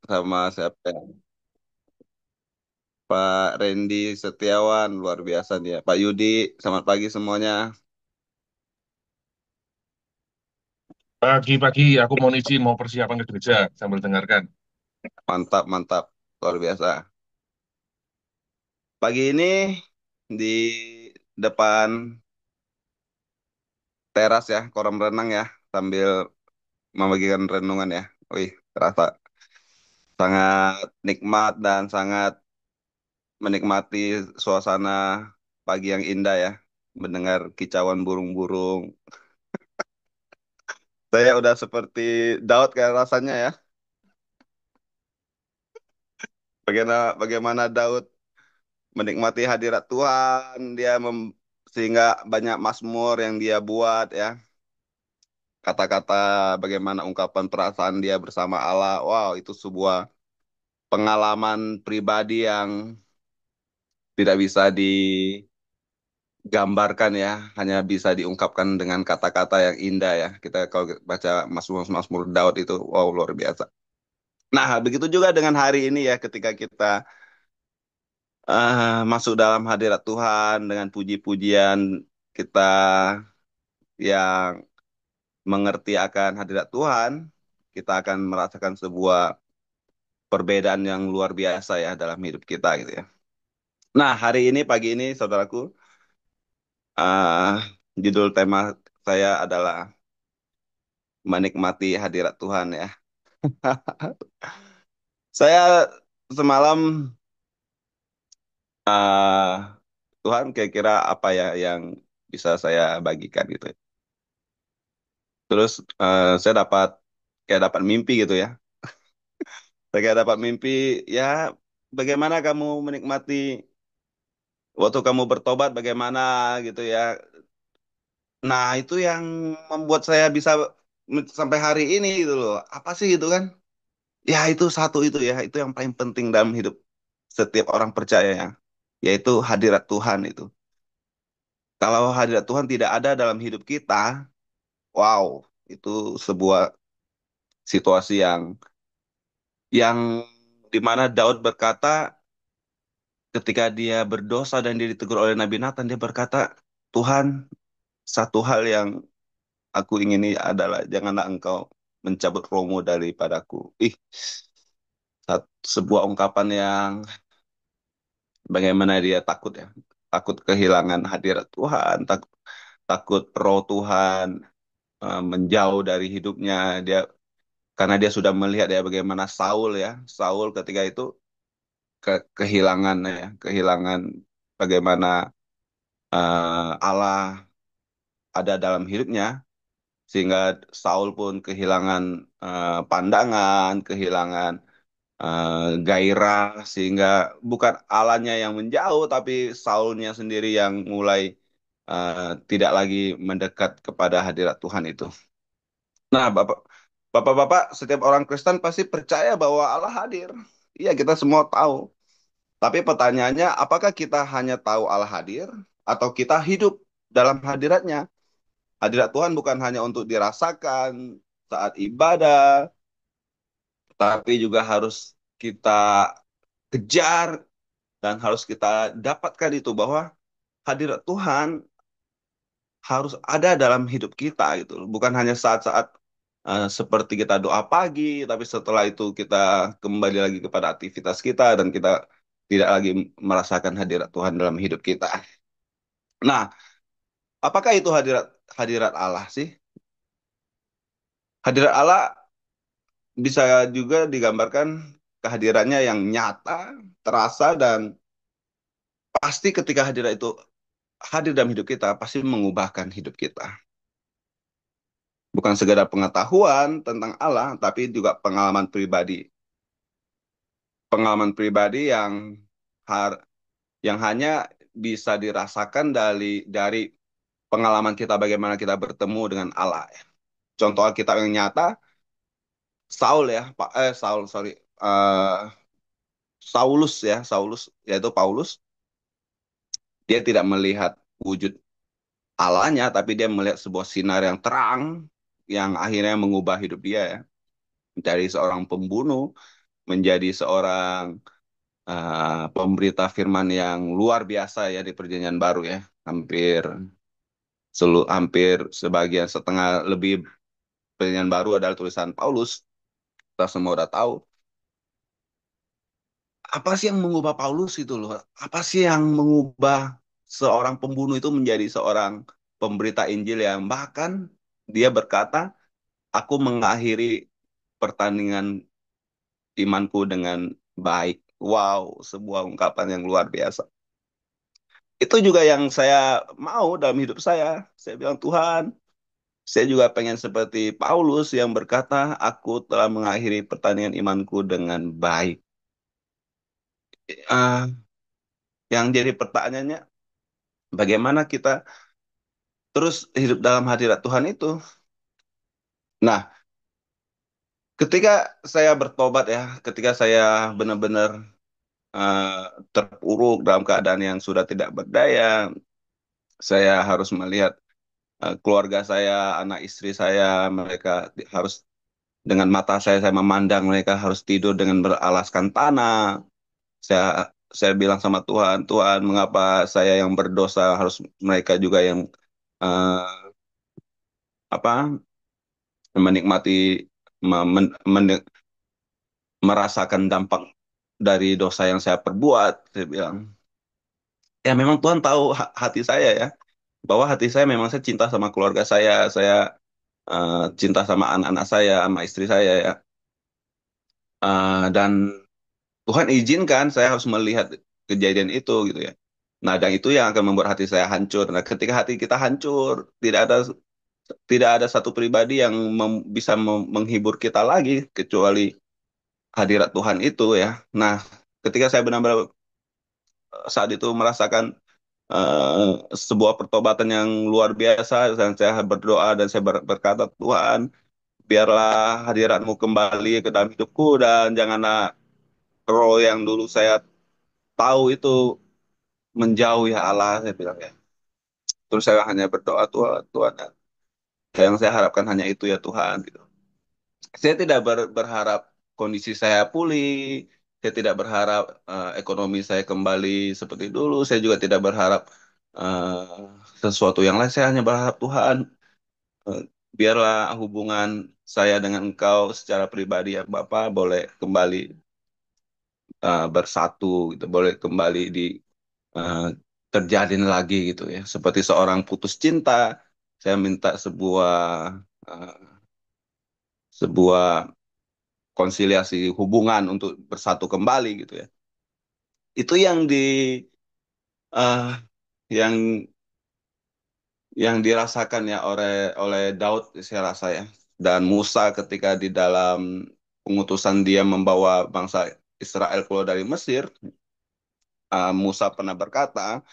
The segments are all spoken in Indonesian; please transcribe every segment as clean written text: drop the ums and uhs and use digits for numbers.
sama siapa ya? Pak Randy Setiawan, luar biasa dia. Pak Yudi, selamat pagi semuanya. Pagi-pagi aku mau izin mau persiapan ke gereja sambil dengarkan. Mantap, mantap. Luar biasa. Pagi ini di depan teras ya, kolam renang ya, sambil membagikan renungan ya. Wih, terasa sangat nikmat dan sangat menikmati suasana pagi yang indah ya. Mendengar kicauan burung-burung. Saya udah seperti Daud kayak rasanya ya. Bagaimana Daud menikmati hadirat Tuhan, sehingga banyak mazmur yang dia buat ya. Kata-kata bagaimana ungkapan perasaan dia bersama Allah. Wow, itu sebuah pengalaman pribadi yang tidak bisa digambarkan ya, hanya bisa diungkapkan dengan kata-kata yang indah ya. Kita kalau baca Mazmur Daud itu wow luar biasa. Nah, begitu juga dengan hari ini ya ketika kita masuk dalam hadirat Tuhan dengan puji-pujian kita yang mengerti akan hadirat Tuhan, kita akan merasakan sebuah perbedaan yang luar biasa ya dalam hidup kita gitu ya. Nah, hari ini pagi ini saudaraku, uh, judul tema saya adalah menikmati hadirat Tuhan ya. Saya semalam Tuhan kira-kira apa ya yang bisa saya bagikan gitu ya. Terus saya dapat mimpi gitu ya. Saya kayak dapat mimpi ya bagaimana kamu menikmati waktu kamu bertobat bagaimana gitu ya. Nah, itu yang membuat saya bisa sampai hari ini gitu loh. Apa sih itu kan? Ya itu satu itu ya, itu yang paling penting dalam hidup setiap orang percaya ya, yaitu hadirat Tuhan itu. Kalau hadirat Tuhan tidak ada dalam hidup kita, wow, itu sebuah situasi yang dimana Daud berkata ketika dia berdosa dan dia ditegur oleh Nabi Nathan, dia berkata, Tuhan, satu hal yang aku ingini adalah janganlah engkau mencabut romo daripadaku. Ih, sebuah ungkapan yang bagaimana dia takut ya. Takut kehilangan hadirat Tuhan, takut roh Tuhan menjauh dari hidupnya. Karena dia sudah melihat ya bagaimana Saul ya. Saul ketika itu kehilangan ya, kehilangan bagaimana Allah ada dalam hidupnya sehingga Saul pun kehilangan pandangan, kehilangan gairah sehingga bukan Allahnya yang menjauh tapi Saulnya sendiri yang mulai tidak lagi mendekat kepada hadirat Tuhan itu. Nah, Bapak-bapak, setiap orang Kristen pasti percaya bahwa Allah hadir. Iya, kita semua tahu. Tapi pertanyaannya, apakah kita hanya tahu Allah hadir atau kita hidup dalam hadiratnya? Hadirat Tuhan bukan hanya untuk dirasakan saat ibadah, tapi juga harus kita kejar dan harus kita dapatkan itu bahwa hadirat Tuhan harus ada dalam hidup kita gitu loh. Bukan hanya saat-saat seperti kita doa pagi, tapi setelah itu kita kembali lagi kepada aktivitas kita dan kita tidak lagi merasakan hadirat Tuhan dalam hidup kita. Nah, apakah itu hadirat hadirat Allah sih? Hadirat Allah bisa juga digambarkan kehadirannya yang nyata, terasa dan pasti ketika hadirat itu hadir dalam hidup kita pasti mengubahkan hidup kita. Bukan sekedar pengetahuan tentang Allah, tapi juga pengalaman pribadi. Pengalaman pribadi har- yang hanya bisa dirasakan dari pengalaman kita bagaimana kita bertemu dengan Allah. Contoh kita yang nyata, Saul ya, Saul sorry, Eh, Saulus ya, Saulus yaitu Paulus, dia tidak melihat wujud Allahnya, tapi dia melihat sebuah sinar yang terang yang akhirnya mengubah hidup dia ya, dari seorang pembunuh menjadi seorang pemberita firman yang luar biasa ya di Perjanjian Baru ya. Hampir hampir sebagian setengah lebih Perjanjian Baru adalah tulisan Paulus. Kita semua udah tahu. Apa sih yang mengubah Paulus itu loh? Apa sih yang mengubah seorang pembunuh itu menjadi seorang pemberita Injil yang bahkan dia berkata, aku mengakhiri pertandingan imanku dengan baik. Wow, sebuah ungkapan yang luar biasa. Itu juga yang saya mau dalam hidup saya. Saya bilang, Tuhan, saya juga pengen seperti Paulus yang berkata, aku telah mengakhiri pertandingan imanku dengan baik. Ah, yang jadi pertanyaannya, bagaimana kita terus hidup dalam hadirat Tuhan itu? Nah, ketika saya bertobat ya, ketika saya benar-benar terpuruk dalam keadaan yang sudah tidak berdaya, saya harus melihat keluarga saya, anak istri saya, mereka harus dengan mata saya memandang mereka harus tidur dengan beralaskan tanah. Saya saya bilang sama Tuhan, Tuhan, mengapa saya yang berdosa harus mereka juga yang eh, apa menikmati merasakan dampak dari dosa yang saya perbuat. Saya bilang, ya memang Tuhan tahu hati saya ya, bahwa hati saya memang saya cinta sama keluarga saya cinta sama anak-anak saya, sama istri saya ya. Dan Tuhan izinkan saya harus melihat kejadian itu gitu ya. Nah, dan itu yang akan membuat hati saya hancur. Nah, ketika hati kita hancur, tidak ada satu pribadi yang bisa menghibur kita lagi kecuali hadirat Tuhan itu ya. Nah, ketika saya benar-benar saat itu merasakan sebuah pertobatan yang luar biasa, dan saya berdoa dan saya berkata, Tuhan, biarlah hadiratmu kembali ke dalam hidupku dan janganlah roh yang dulu saya tahu itu menjauh ya Allah, saya bilang ya. Terus saya hanya berdoa, Tuhan, Tuhan, yang saya harapkan hanya itu ya Tuhan, gitu. Saya tidak berharap kondisi saya pulih, saya tidak berharap ekonomi saya kembali seperti dulu, saya juga tidak berharap sesuatu yang lain, saya hanya berharap Tuhan, eh, biarlah hubungan saya dengan Engkau secara pribadi ya Bapak boleh kembali bersatu, gitu, boleh kembali eh, terjalin lagi gitu ya. Seperti seorang putus cinta, saya minta eh, sebuah konsiliasi hubungan untuk bersatu kembali gitu ya. Itu eh, yang yang dirasakan ya oleh oleh Daud saya rasa ya. Dan Musa ketika di dalam pengutusan dia membawa bangsa Israel keluar dari Mesir, Musa pernah berkata,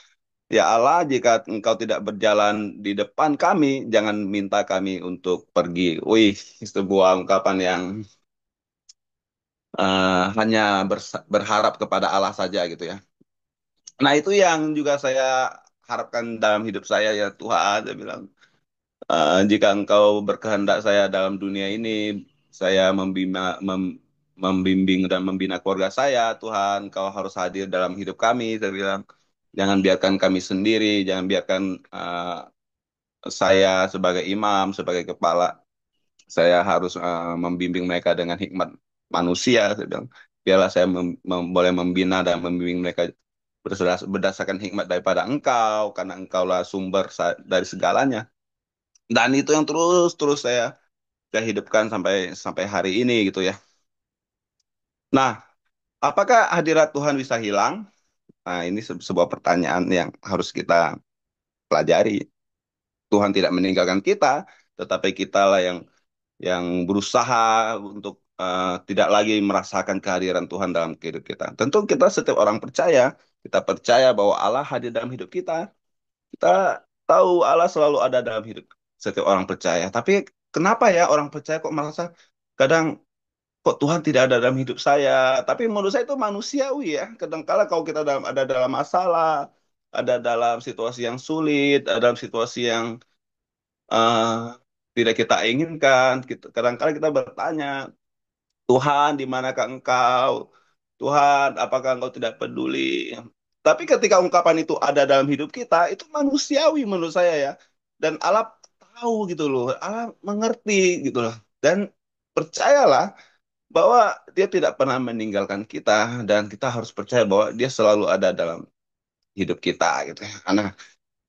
ya Allah, jika engkau tidak berjalan di depan kami, jangan minta kami untuk pergi. Wih, sebuah ungkapan yang hanya berharap kepada Allah saja gitu ya. Nah, itu yang juga saya harapkan dalam hidup saya ya Tuhan. Saya bilang, jika engkau berkehendak saya dalam dunia ini, saya membimbing dan membina keluarga saya, Tuhan, engkau harus hadir dalam hidup kami. Saya bilang, jangan biarkan kami sendiri, jangan biarkan saya sebagai imam, sebagai kepala, saya harus membimbing mereka dengan hikmat manusia. Saya bilang, biarlah saya boleh membina dan membimbing mereka berdasarkan hikmat daripada engkau, karena engkaulah sumber dari segalanya. Dan itu yang terus-terus saya hidupkan sampai sampai hari ini gitu ya. Nah, apakah hadirat Tuhan bisa hilang? Nah, ini sebuah pertanyaan yang harus kita pelajari. Tuhan tidak meninggalkan kita, tetapi kitalah yang berusaha untuk tidak lagi merasakan kehadiran Tuhan dalam kehidupan kita. Tentu kita setiap orang percaya, kita percaya bahwa Allah hadir dalam hidup kita. Kita tahu Allah selalu ada dalam hidup setiap orang percaya. Tapi kenapa ya orang percaya kok merasa kadang kok Tuhan tidak ada dalam hidup saya? Tapi menurut saya itu manusiawi ya. Kadangkala kalau kita ada dalam masalah, ada dalam situasi yang sulit, ada dalam situasi yang eh, tidak kita inginkan, kadang-kala kita bertanya, Tuhan, di manakah engkau? Tuhan, apakah engkau tidak peduli? Tapi ketika ungkapan itu ada dalam hidup kita, itu manusiawi menurut saya ya. Dan Allah tahu gitu loh, Allah mengerti gitu loh. Dan percayalah bahwa dia tidak pernah meninggalkan kita dan kita harus percaya bahwa dia selalu ada dalam hidup kita gitu ya. Karena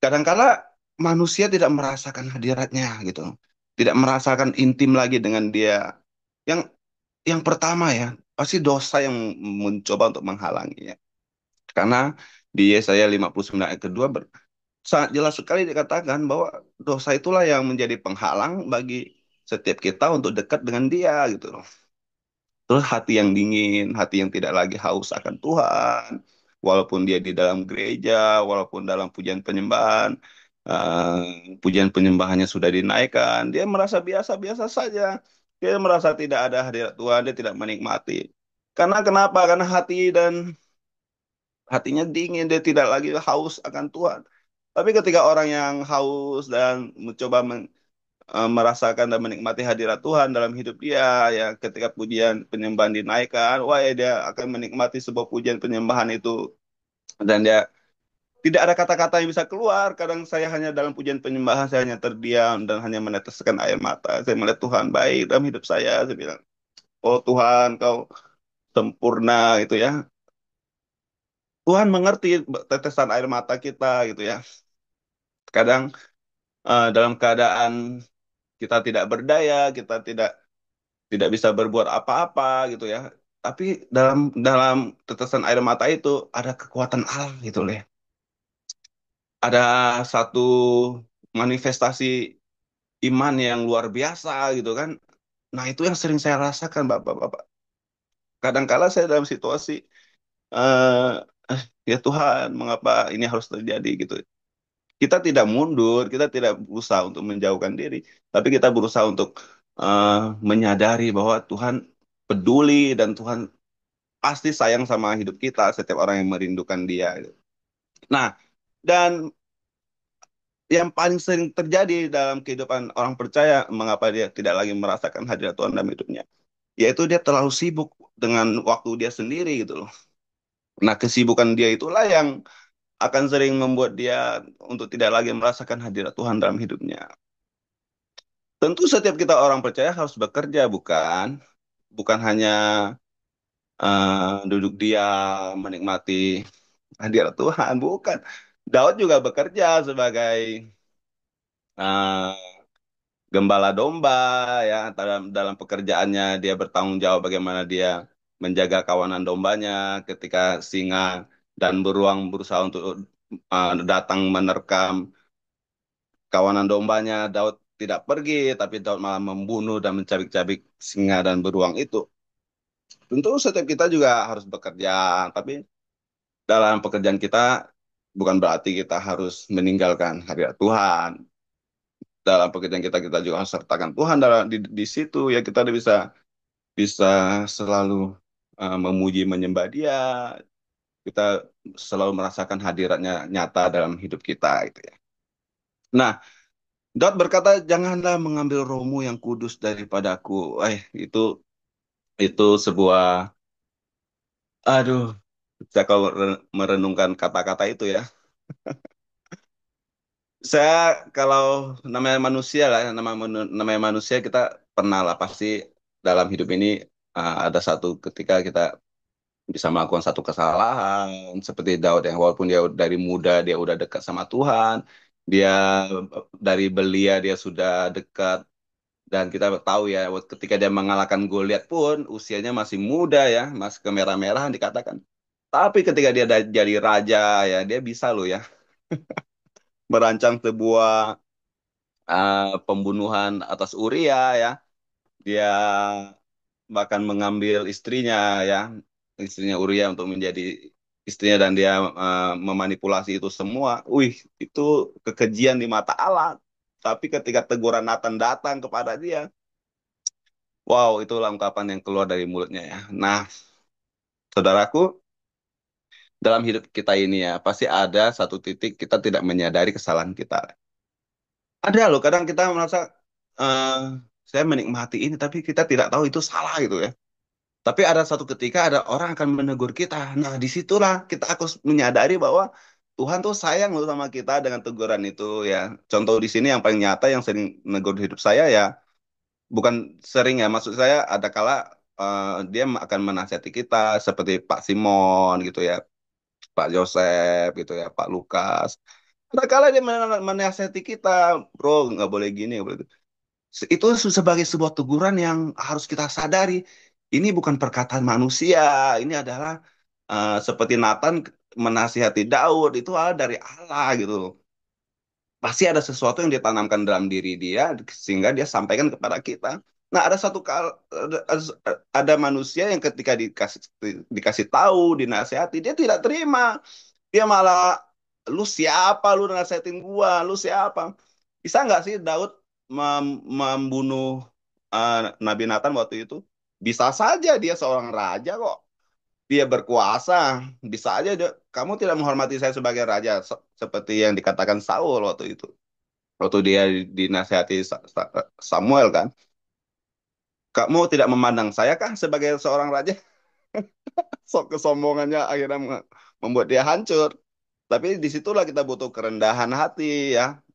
kadangkala manusia tidak merasakan hadiratnya gitu. Tidak merasakan intim lagi dengan dia. Yang yang pertama ya, pasti dosa yang mencoba untuk menghalanginya. Karena di Yesaya 59 ayat kedua sangat jelas sekali dikatakan bahwa dosa itulah yang menjadi penghalang bagi setiap kita untuk dekat dengan dia gitu loh. Terus hati yang dingin, hati yang tidak lagi haus akan Tuhan, walaupun dia di dalam gereja, walaupun dalam pujian penyembahan, pujian penyembahannya sudah dinaikkan, dia merasa biasa-biasa saja. Dia merasa tidak ada hadirat Tuhan, dia tidak menikmati. Karena kenapa? Karena hatinya dingin, dia tidak lagi haus akan Tuhan. Tapi ketika orang yang haus dan mencoba merasakan dan menikmati hadirat Tuhan dalam hidup dia, ya ketika pujian penyembahan dinaikkan, wah ya dia akan menikmati sebuah pujian penyembahan itu, dan dia tidak ada kata-kata yang bisa keluar. Kadang saya hanya dalam pujian penyembahan, saya hanya terdiam dan hanya meneteskan air mata. Saya melihat Tuhan baik dalam hidup saya bilang, oh Tuhan, kau sempurna gitu ya. Tuhan mengerti tetesan air mata kita gitu ya. Kadang dalam keadaan kita tidak berdaya, kita tidak bisa berbuat apa-apa gitu ya. Tapi dalam dalam tetesan air mata itu ada kekuatan Allah gitu loh ya. Ada satu manifestasi iman yang luar biasa gitu kan. Nah, itu yang sering saya rasakan Bapak-bapak. Kadangkala saya dalam situasi ya Tuhan, mengapa ini harus terjadi gitu. Kita tidak mundur, kita tidak berusaha untuk menjauhkan diri, tapi kita berusaha untuk eh, menyadari bahwa Tuhan peduli dan Tuhan pasti sayang sama hidup kita, setiap orang yang merindukan dia. Nah, dan yang paling sering terjadi dalam kehidupan orang percaya, mengapa dia tidak lagi merasakan hadirat Tuhan dalam hidupnya, yaitu dia terlalu sibuk dengan waktu dia sendiri gitu loh. Nah, kesibukan dia itulah yang akan sering membuat dia untuk tidak lagi merasakan hadirat Tuhan dalam hidupnya. Tentu setiap kita orang percaya harus bekerja, bukan? Bukan hanya duduk diam, menikmati hadirat Tuhan, bukan. Daud juga bekerja sebagai eh, gembala domba, ya. Dalam pekerjaannya dia bertanggung jawab bagaimana dia menjaga kawanan dombanya ketika singa dan beruang berusaha untuk datang menerkam kawanan dombanya. Daud tidak pergi, tapi Daud malah membunuh dan mencabik-cabik singa dan beruang itu. Tentu setiap kita juga harus bekerja, tapi dalam pekerjaan kita bukan berarti kita harus meninggalkan hadirat Tuhan. Dalam pekerjaan kita kita juga harus sertakan Tuhan dalam di situ ya, kita bisa bisa selalu memuji menyembah Dia. Kita selalu merasakan hadiratnya nyata dalam hidup kita gitu ya. Nah, Daud berkata, janganlah mengambil rohmu yang kudus daripadaku. Itu sebuah, aduh, saya kalau merenungkan kata-kata itu ya, saya kalau namanya manusia lah, namanya manusia kita pernah lah pasti dalam hidup ini ada satu ketika kita bisa melakukan satu kesalahan seperti Daud yang walaupun dia dari muda dia udah dekat sama Tuhan, dia dari belia dia sudah dekat, dan kita tahu ya ketika dia mengalahkan Goliat pun usianya masih muda ya, masih kemerah-merahan dikatakan. Tapi ketika dia jadi raja ya dia bisa loh ya merancang sebuah pembunuhan atas Uria ya. Dia bahkan mengambil istrinya ya, istrinya Uria untuk menjadi istrinya, dan dia memanipulasi itu semua. Wih, itu kekejian di mata Allah. Tapi ketika teguran Nathan datang kepada dia, wow, itulah ungkapan yang keluar dari mulutnya ya. Nah, saudaraku, dalam hidup kita ini ya, pasti ada satu titik kita tidak menyadari kesalahan kita. Ada loh, kadang kita merasa eh saya menikmati ini, tapi kita tidak tahu itu salah gitu ya. Tapi ada satu ketika ada orang akan menegur kita. Nah, disitulah kita harus menyadari bahwa Tuhan tuh sayang loh sama kita dengan teguran itu ya. Contoh di sini yang paling nyata yang sering menegur hidup saya ya, bukan sering ya, maksud saya ada kala dia akan menasihati kita seperti Pak Simon gitu ya, Pak Joseph gitu ya, Pak Lukas. Ada kala dia menasihati kita, bro, nggak boleh gini, nggak boleh gitu. Itu sebagai sebuah teguran yang harus kita sadari. Ini bukan perkataan manusia. Ini adalah seperti Nathan menasihati Daud itu adalah dari Allah gitu loh. Pasti ada sesuatu yang ditanamkan dalam diri dia sehingga dia sampaikan kepada kita. Nah, ada manusia yang ketika dikasih tahu, dinasihati, dia tidak terima. Dia malah, lu siapa lu nasihatin gua, lu siapa? Bisa nggak sih Daud membunuh Nabi Nathan waktu itu? Bisa saja, dia seorang raja kok. Dia berkuasa. Bisa aja kamu tidak menghormati saya sebagai raja seperti yang dikatakan Saul waktu itu. Waktu dia dinasihati Samuel kan. Kamu tidak memandang saya kah sebagai seorang raja? Sok kesombongannya akhirnya membuat dia hancur. Tapi disitulah kita butuh kerendahan hati ya.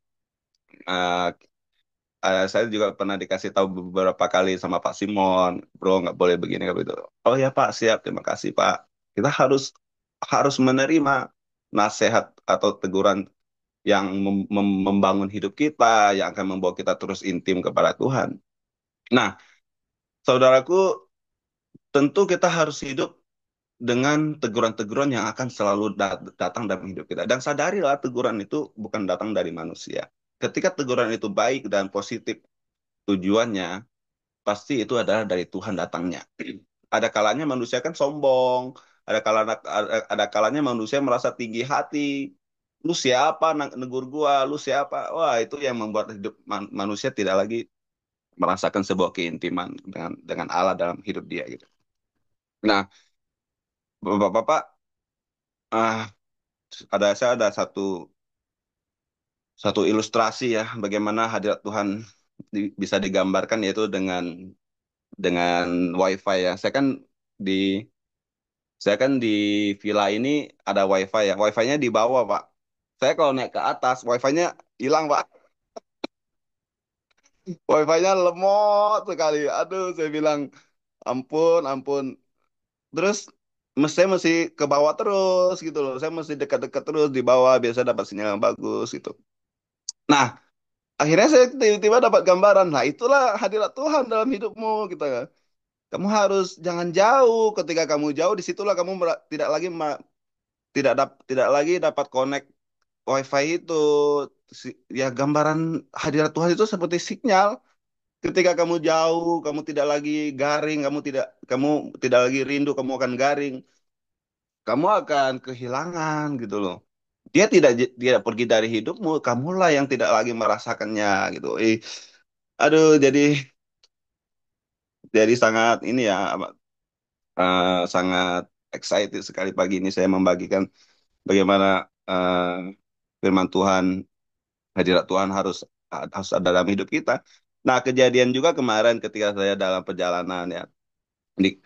Eh, saya juga pernah dikasih tahu beberapa kali sama Pak Simon, bro nggak boleh begini nggak begitu. Oh ya Pak, siap, terima kasih Pak. Kita harus harus menerima nasihat atau teguran yang membangun hidup kita, yang akan membawa kita terus intim kepada Tuhan. Nah, saudaraku, tentu kita harus hidup dengan teguran-teguran yang akan selalu datang dalam hidup kita. Dan sadarilah teguran itu bukan datang dari manusia. Ketika teguran itu baik dan positif tujuannya, pasti itu adalah dari Tuhan datangnya. Ada kalanya manusia kan sombong, ada kalanya manusia merasa tinggi hati. Lu siapa negur gua, lu siapa? Wah, itu yang membuat hidup manusia tidak lagi merasakan sebuah keintiman dengan Allah dalam hidup dia gitu. Nah, Bapak-bapak, ah saya ada satu satu ilustrasi ya bagaimana hadirat Tuhan bisa digambarkan yaitu dengan WiFi ya. Di Saya kan di villa ini ada WiFi ya. WiFi-nya di bawah, Pak. Saya kalau naik ke atas, WiFi-nya hilang, Pak. WiFi-nya lemot sekali. Aduh, saya bilang, ampun, ampun. Terus, saya mesti ke bawah terus gitu loh. Saya mesti dekat-dekat terus di bawah, biasa dapat sinyal yang bagus gitu. Nah, akhirnya saya tiba-tiba dapat gambaran. Nah, itulah hadirat Tuhan dalam hidupmu, gitu kan. Kamu harus jangan jauh. Ketika kamu jauh, disitulah kamu tidak lagi dapat connect WiFi itu. Ya gambaran hadirat Tuhan itu seperti sinyal. Ketika kamu jauh, kamu tidak lagi garing, kamu tidak lagi rindu, kamu akan garing. Kamu akan kehilangan gitu loh. Dia tidak pergi dari hidupmu, kamulah yang tidak lagi merasakannya gitu. Aduh, jadi sangat ini ya, sangat excited sekali pagi ini saya membagikan bagaimana firman Tuhan, hadirat Tuhan harus ada dalam hidup kita. Nah, kejadian juga kemarin ketika saya dalam perjalanan ya, di,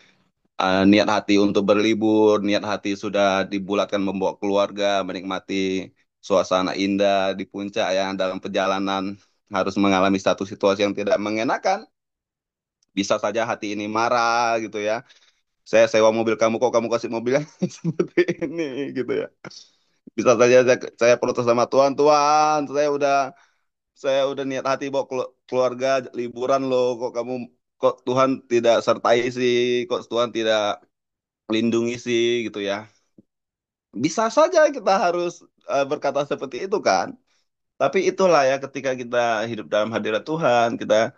niat hati untuk berlibur, niat hati sudah dibulatkan membawa keluarga, menikmati suasana indah di puncak yang dalam perjalanan harus mengalami satu situasi yang tidak mengenakan. Bisa saja hati ini marah gitu ya. Saya sewa mobil kamu, kok kamu kasih mobil yang seperti ini gitu ya. Bisa saja saya protes sama Tuhan, Tuhan, saya udah niat hati bawa keluarga liburan loh, kok Tuhan tidak sertai sih, kok Tuhan tidak lindungi sih gitu ya. Bisa saja kita harus berkata seperti itu kan. Tapi itulah ya ketika kita hidup dalam hadirat Tuhan, kita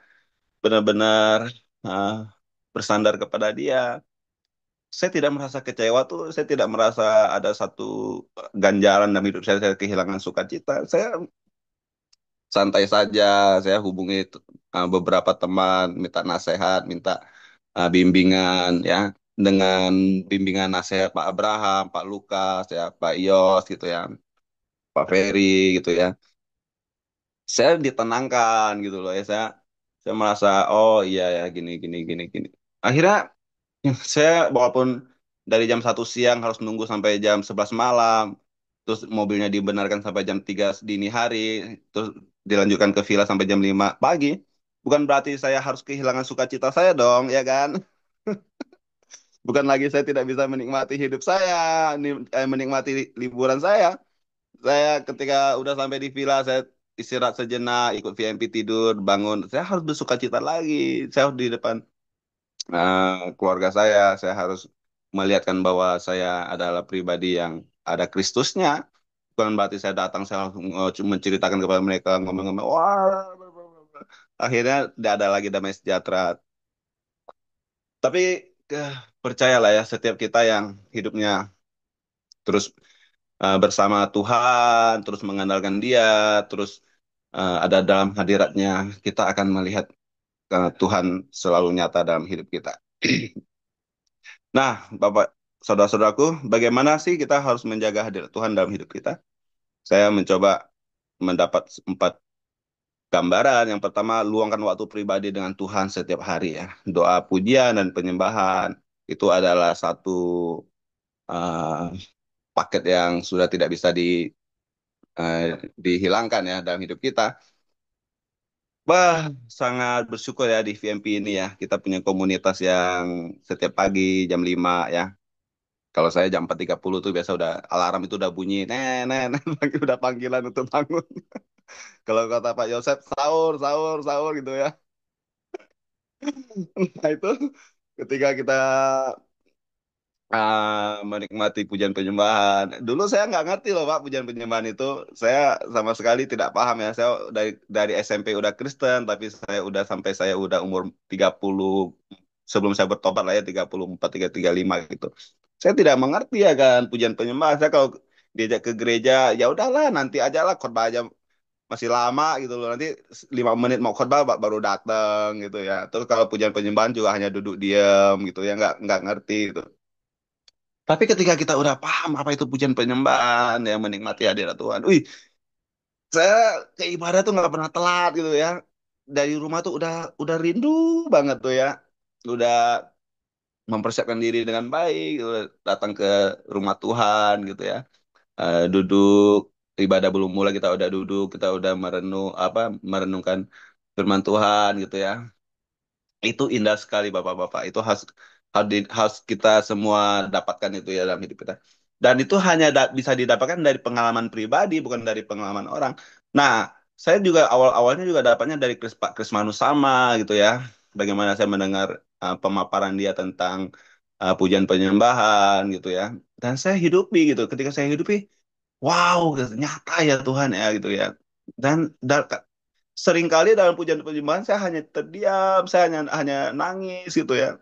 benar-benar uh, bersandar kepada Dia. Saya tidak merasa kecewa tuh, saya tidak merasa ada satu ganjaran dalam hidup saya kehilangan sukacita. Saya santai saja, saya hubungi beberapa teman, minta nasihat, minta bimbingan ya, dengan bimbingan nasihat Pak Abraham, Pak Lukas, ya, Pak Yos gitu ya, Pak Ferry gitu ya. Saya ditenangkan gitu loh ya, saya merasa oh iya ya gini gini gini gini. Akhirnya Saya walaupun dari jam 1 siang harus nunggu sampai jam 11 malam, terus mobilnya dibenarkan sampai jam 3 dini hari, terus dilanjutkan ke villa sampai jam 5 pagi, bukan berarti saya harus kehilangan sukacita saya dong, ya kan? Bukan lagi saya tidak bisa menikmati hidup saya, menikmati liburan saya. Saya ketika udah sampai di villa, saya istirahat sejenak, ikut VMP tidur, bangun, saya harus bersuka cita lagi. Saya harus di depan keluarga saya harus melihatkan bahwa saya adalah pribadi yang ada Kristusnya. Bukan berarti saya datang, saya langsung menceritakan kepada mereka, ngomong-ngomong, wah, akhirnya tidak ada lagi damai sejahtera. Tapi percayalah ya, setiap kita yang hidupnya terus bersama Tuhan, terus mengandalkan Dia, terus ada dalam hadiratnya, kita akan melihat Tuhan selalu nyata dalam hidup kita. Nah, Bapak, saudara-saudaraku, bagaimana sih kita harus menjaga hadirat Tuhan dalam hidup kita? Saya mencoba mendapat 4 gambaran. Yang pertama, luangkan waktu pribadi dengan Tuhan setiap hari ya. Doa pujian dan penyembahan itu adalah satu uh, paket yang sudah tidak bisa uh, dihilangkan ya dalam hidup kita. Wah, sangat bersyukur ya di VMP ini ya. Kita punya komunitas yang setiap pagi jam 5 ya. Kalau saya jam 4.30 tuh biasa udah alarm itu udah bunyi, nenek, udah panggilan untuk bangun. Kalau kata Pak Yosef, sahur, sahur, sahur gitu ya. Nah itu ketika kita menikmati pujian penyembahan. Dulu saya nggak ngerti loh Pak pujian penyembahan itu. Saya sama sekali tidak paham ya. Saya dari SMP udah Kristen, tapi saya udah sampai saya udah umur 30, sebelum saya bertobat lah ya, 34, 35 gitu. Saya tidak mengerti ya kan pujian penyembahan. Saya kalau diajak ke gereja, ya udahlah nanti aja lah khotbah aja masih lama gitu loh. Nanti 5 menit mau khotbah baru datang gitu ya. Terus kalau pujian penyembahan juga hanya duduk diam gitu ya, nggak ngerti gitu. Tapi ketika kita udah paham apa itu pujian penyembahan, ya menikmati hadirat Tuhan. Wih, saya ke ibadah tuh nggak pernah telat gitu ya. Dari rumah tuh udah rindu banget tuh ya. Udah mempersiapkan diri dengan baik, gitu. Datang ke rumah Tuhan gitu ya. Duduk ibadah belum mulai kita udah duduk, kita udah merenungkan firman Tuhan gitu ya. Itu indah sekali Bapak-bapak. Itu harus kita semua dapatkan itu ya dalam hidup kita. Dan itu hanya bisa didapatkan dari pengalaman pribadi, bukan dari pengalaman orang. Nah, saya juga awal-awalnya juga dapatnya dari Pak Kris Manusama gitu ya. Bagaimana saya mendengar pemaparan dia tentang pujian penyembahan gitu ya. Dan saya hidupi gitu. Ketika saya hidupi, wow, gitu, nyata ya Tuhan ya gitu ya. Dan seringkali dalam pujian penyembahan saya hanya terdiam, saya hanya nangis gitu ya.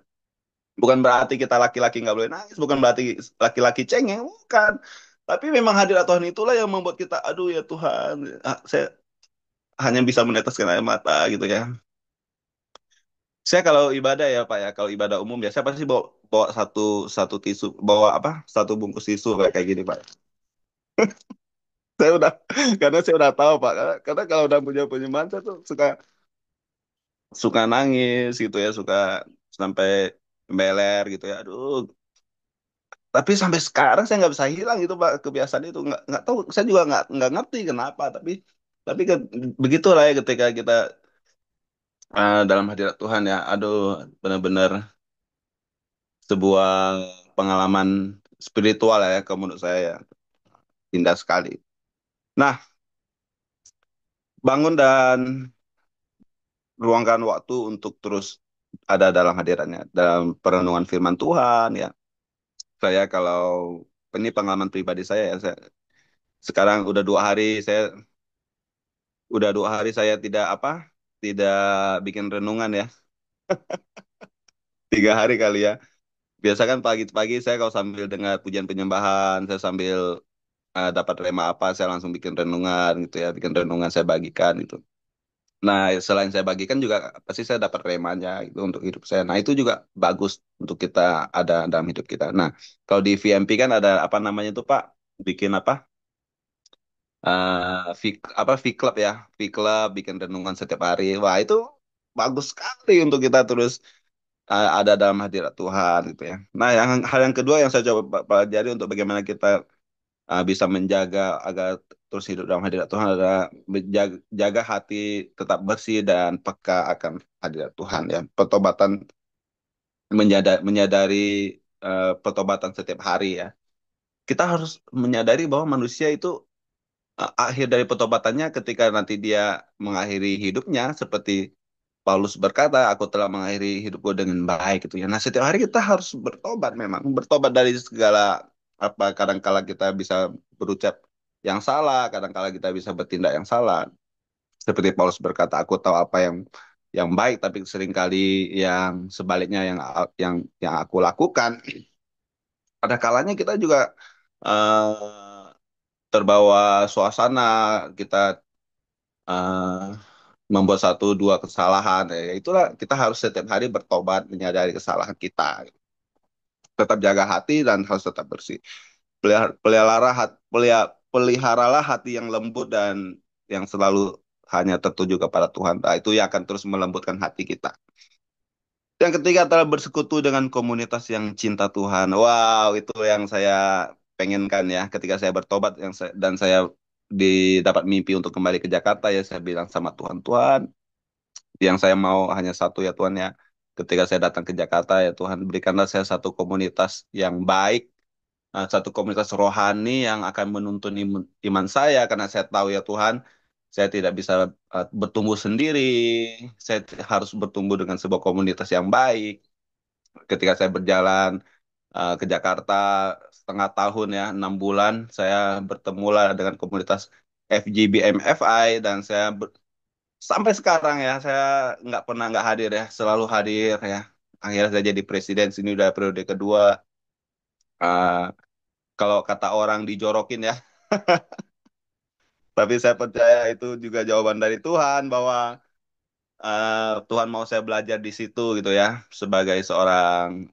Bukan berarti kita laki-laki nggak boleh nangis, bukan berarti laki-laki cengeng, bukan. Tapi memang hadirat Tuhan itulah yang membuat kita, aduh ya Tuhan, saya hanya bisa meneteskan air mata gitu ya. Saya kalau ibadah ya Pak ya, kalau ibadah umum ya, saya pasti bawa bawa satu satu tisu, bawa apa? Satu bungkus tisu kayak gini Pak. Saya udah, karena saya udah tahu Pak, karena kalau udah punya penyembahan saya tuh suka suka nangis gitu ya, suka sampai meler gitu ya. Aduh, tapi sampai sekarang saya nggak bisa hilang itu Pak kebiasaan itu. Nggak tahu, saya juga nggak ngerti kenapa. Tapi begitulah ya ketika kita dalam hadirat Tuhan ya. Aduh, benar-benar sebuah pengalaman spiritual ya, kalau menurut saya ya. Indah sekali. Nah, bangun dan luangkan waktu untuk terus ada dalam hadiratnya, dalam perenungan firman Tuhan ya. Saya kalau ini pengalaman pribadi saya ya, sekarang udah 2 hari saya tidak tidak bikin renungan ya. 3 hari kali ya. Biasa kan pagi-pagi saya kalau sambil dengar pujian penyembahan, saya sambil dapat rema apa, saya langsung bikin renungan gitu ya, bikin renungan saya bagikan gitu. Nah, selain saya bagikan juga pasti saya dapat remanya gitu untuk hidup saya. Nah, itu juga bagus untuk kita ada dalam hidup kita. Nah, kalau di VMP kan ada apa namanya itu Pak, bikin apa? V Club ya, V Club bikin renungan setiap hari. Wah, itu bagus sekali untuk kita terus ada dalam hadirat Tuhan gitu ya. Nah, hal yang kedua yang saya coba pelajari untuk bagaimana kita bisa menjaga agar terus hidup dalam hadirat Tuhan adalah jaga hati tetap bersih dan peka akan hadirat Tuhan ya. Menyadari pertobatan setiap hari ya. Kita harus menyadari bahwa manusia itu akhir dari pertobatannya ketika nanti dia mengakhiri hidupnya seperti Paulus berkata, aku telah mengakhiri hidupku dengan baik gitu ya. Nah, setiap hari kita harus bertobat memang, bertobat dari segala apa kadangkala kita bisa berucap yang salah, kadangkala kita bisa bertindak yang salah. Seperti Paulus berkata, aku tahu apa yang baik, tapi seringkali yang sebaliknya yang aku lakukan. Ada kalanya kita juga eh, terbawa suasana, kita eh, membuat satu dua kesalahan. Ya, itulah kita harus setiap hari bertobat menyadari kesalahan kita. Tetap jaga hati dan harus tetap bersih. Peliharalah hati yang lembut dan yang selalu hanya tertuju kepada Tuhan. Nah, itu yang akan terus melembutkan hati kita. Yang ketiga adalah bersekutu dengan komunitas yang cinta Tuhan. Wow, itu yang saya pengenkan ya. Ketika saya bertobat dan saya didapat mimpi untuk kembali ke Jakarta ya, saya bilang sama Tuhan, Tuhan, yang saya mau hanya satu ya Tuhan ya. Ketika saya datang ke Jakarta ya Tuhan, berikanlah saya satu komunitas yang baik, satu komunitas rohani yang akan menuntun iman saya, karena saya tahu ya Tuhan, saya tidak bisa bertumbuh sendiri, saya harus bertumbuh dengan sebuah komunitas yang baik. Ketika saya berjalan ke Jakarta setengah tahun ya, 6 bulan, saya bertemulah dengan komunitas FGBMFI dan sampai sekarang ya, saya nggak pernah nggak hadir ya, selalu hadir ya. Akhirnya saya jadi presiden, sini udah periode kedua. Eh, Kalau kata orang dijorokin ya, tapi saya percaya itu juga jawaban dari Tuhan bahwa Tuhan mau saya belajar di situ gitu ya, sebagai seorang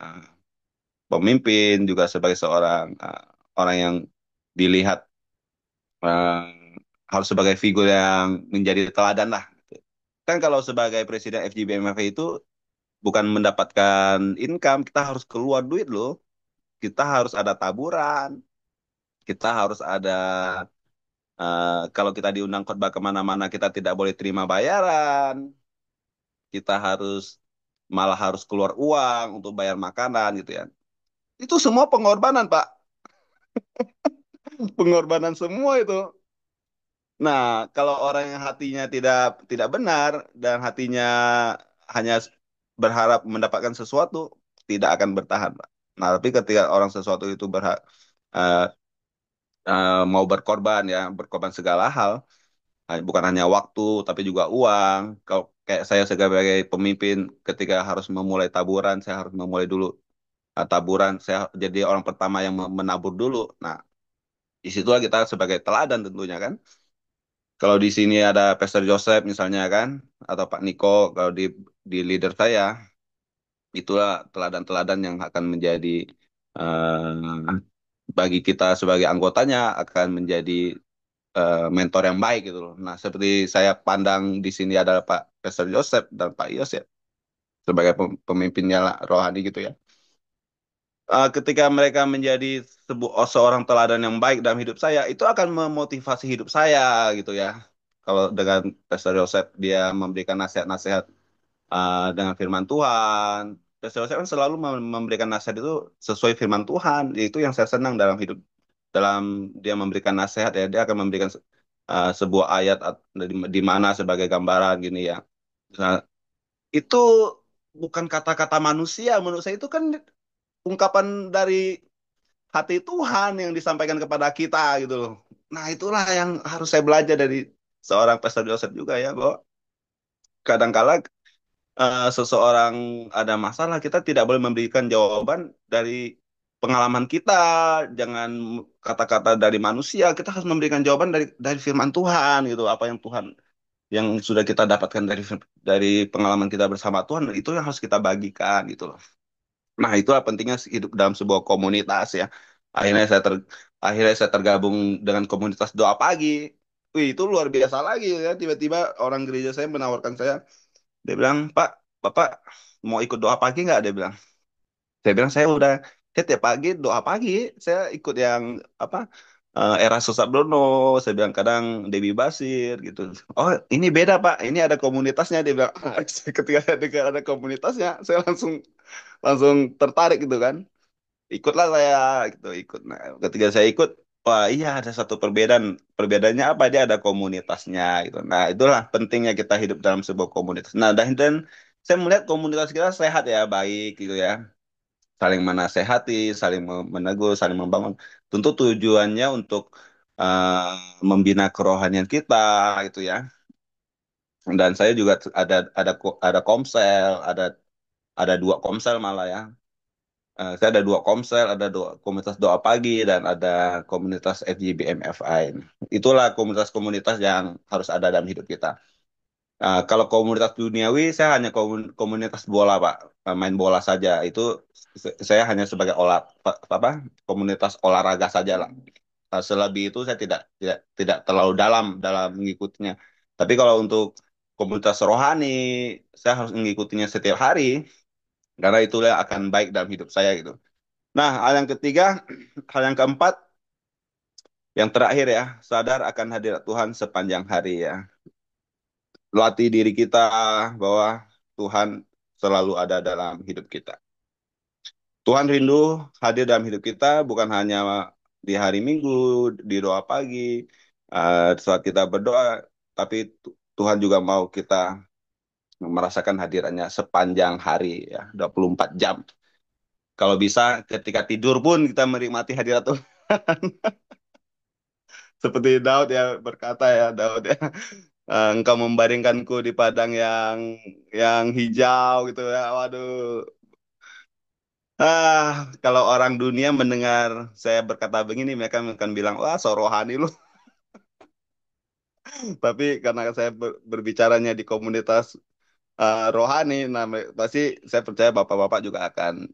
pemimpin, juga sebagai seorang orang yang dilihat eh, harus sebagai figur yang menjadi teladan lah. Kan kalau sebagai presiden FGBMF itu bukan mendapatkan income, kita harus keluar duit loh. Kita harus ada taburan, kita harus ada, kalau kita diundang khotbah kemana-mana, kita tidak boleh terima bayaran, kita malah harus keluar uang untuk bayar makanan gitu ya. Itu semua pengorbanan, Pak. Pengorbanan semua itu. Nah, kalau orang yang hatinya tidak tidak benar dan hatinya hanya berharap mendapatkan sesuatu, tidak akan bertahan, Pak. Nah, tapi ketika orang sesuatu itu mau berkorban ya, berkorban segala hal, bukan hanya waktu tapi juga uang. Kalau kayak saya sebagai pemimpin, ketika harus memulai taburan, saya harus memulai dulu taburan. Saya jadi orang pertama yang menabur dulu. Nah, disitulah kita sebagai teladan tentunya kan. Kalau di sini ada Pastor Joseph misalnya kan, atau Pak Niko, kalau di leader saya, itulah teladan-teladan yang akan menjadi bagi kita sebagai anggotanya akan menjadi mentor yang baik gitu loh. Nah, seperti saya pandang di sini adalah Pak Pastor Joseph dan Pak Yos ya, sebagai pemimpinnya rohani gitu ya. Ketika mereka menjadi seorang teladan yang baik dalam hidup saya, itu akan memotivasi hidup saya gitu ya. Kalau dengan Pastor Joseph dia memberikan nasihat-nasihat dengan firman Tuhan. Pastor Joseph kan selalu memberikan nasihat itu sesuai firman Tuhan. Itu yang saya senang dalam hidup. Dalam dia memberikan nasihat ya, dia akan memberikan sebuah ayat di mana sebagai gambaran gini ya. Nah, itu bukan kata-kata manusia. Menurut saya itu kan ungkapan dari hati Tuhan yang disampaikan kepada kita gitu loh. Nah, itulah yang harus saya belajar dari seorang Pastor Joseph juga ya, bahwa kadangkala seseorang ada masalah, kita tidak boleh memberikan jawaban dari pengalaman kita, jangan kata-kata dari manusia, kita harus memberikan jawaban dari firman Tuhan gitu, apa yang Tuhan yang sudah kita dapatkan dari pengalaman kita bersama Tuhan, itu yang harus kita bagikan gitu loh. Nah, itulah pentingnya hidup dalam sebuah komunitas ya. Akhirnya saya ter, akhirnya saya tergabung dengan komunitas doa pagi. Wih, itu luar biasa lagi ya. Tiba-tiba orang gereja saya menawarkan saya, dia bilang, Pak, Bapak mau ikut doa pagi nggak? Dia bilang. Saya bilang saya tiap pagi doa pagi, saya ikut yang apa era Susabdono, saya bilang kadang Dewi Basir gitu. Oh ini beda Pak, ini ada komunitasnya dia bilang. Ketika saya dengar ada komunitasnya, saya langsung langsung tertarik gitu kan. Ikutlah saya gitu ikut. Nah ketika saya ikut, wah iya ada satu perbedaan. Perbedaannya apa? Dia ada komunitasnya gitu. Nah itulah pentingnya kita hidup dalam sebuah komunitas. Nah dan saya melihat komunitas kita sehat ya, baik gitu ya, saling menasehati, saling menegur, saling membangun. Tentu tujuannya untuk membina kerohanian kita gitu ya. Dan saya juga ada komsel, ada dua komsel malah ya. Saya ada dua komsel, ada dua komunitas doa pagi dan ada komunitas FGBMFI. Itulah komunitas-komunitas yang harus ada dalam hidup kita. Kalau komunitas duniawi, saya hanya komunitas bola, Pak. Main bola saja. Itu saya hanya sebagai apa komunitas olahraga saja lah. Selebih itu saya tidak terlalu dalam dalam mengikutinya. Tapi kalau untuk komunitas rohani, saya harus mengikutinya setiap hari karena itulah akan baik dalam hidup saya gitu. Nah, hal yang ketiga, hal yang keempat, yang terakhir ya, sadar akan hadirat Tuhan sepanjang hari ya. Latih diri kita bahwa Tuhan selalu ada dalam hidup kita. Tuhan rindu hadir dalam hidup kita bukan hanya di hari Minggu, di doa pagi, saat kita berdoa, tapi Tuhan juga mau kita merasakan hadirannya sepanjang hari ya, 24 jam. Kalau bisa ketika tidur pun kita menikmati hadirat Tuhan. Seperti Daud ya berkata ya, Daud ya, engkau membaringkanku di padang yang hijau gitu ya. Waduh, kalau orang dunia mendengar saya berkata begini, mereka akan bilang, wah, so rohani lu. Tapi karena saya berbicaranya di komunitas rohani, nah pasti saya percaya bapak-bapak juga akan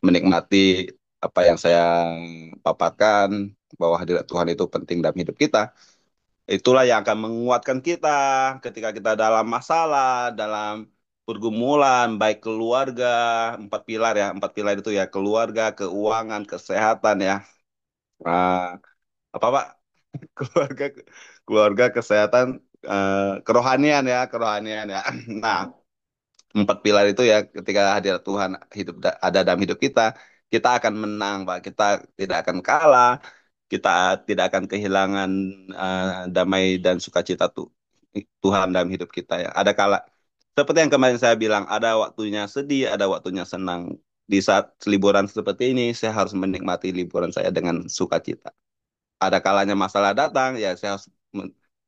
menikmati apa yang saya paparkan, bahwa hadirat Tuhan itu penting dalam hidup kita. Itulah yang akan menguatkan kita ketika kita dalam masalah, dalam pergumulan, baik keluarga, empat pilar ya, empat pilar itu ya, keluarga, keuangan, kesehatan ya. Ah, apa Pak? Keluarga, keluarga, kesehatan, kerohanian ya, kerohanian ya. Nah, empat pilar itu ya, ketika hadirat Tuhan ada dalam hidup kita, kita akan menang, Pak. Kita tidak akan kalah, kita tidak akan kehilangan damai dan sukacita Tuhan dalam hidup kita ya. Ada kala seperti yang kemarin saya bilang, ada waktunya sedih, ada waktunya senang. Di saat liburan seperti ini, saya harus menikmati liburan saya dengan sukacita. Ada kalanya masalah datang, ya saya harus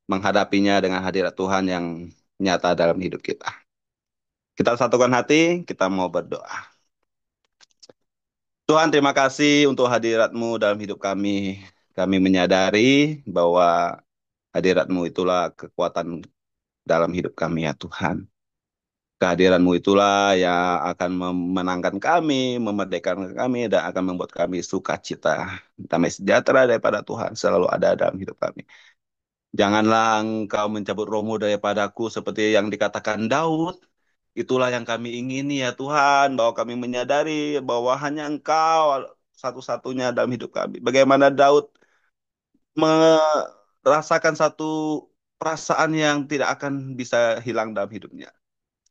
menghadapinya dengan hadirat Tuhan yang nyata dalam hidup kita. Kita satukan hati, kita mau berdoa. Tuhan, terima kasih untuk hadirat-Mu dalam hidup kami. Kami menyadari bahwa hadirat-Mu itulah kekuatan dalam hidup kami ya Tuhan. Kehadiran-Mu itulah yang akan memenangkan kami, memerdekakan kami, dan akan membuat kami sukacita. Damai sejahtera daripada Tuhan selalu ada dalam hidup kami. Janganlah engkau mencabut rohmu daripadaku seperti yang dikatakan Daud. Itulah yang kami ingini ya Tuhan, bahwa kami menyadari bahwa hanya engkau satu-satunya dalam hidup kami. Bagaimana Daud merasakan satu perasaan yang tidak akan bisa hilang dalam hidupnya.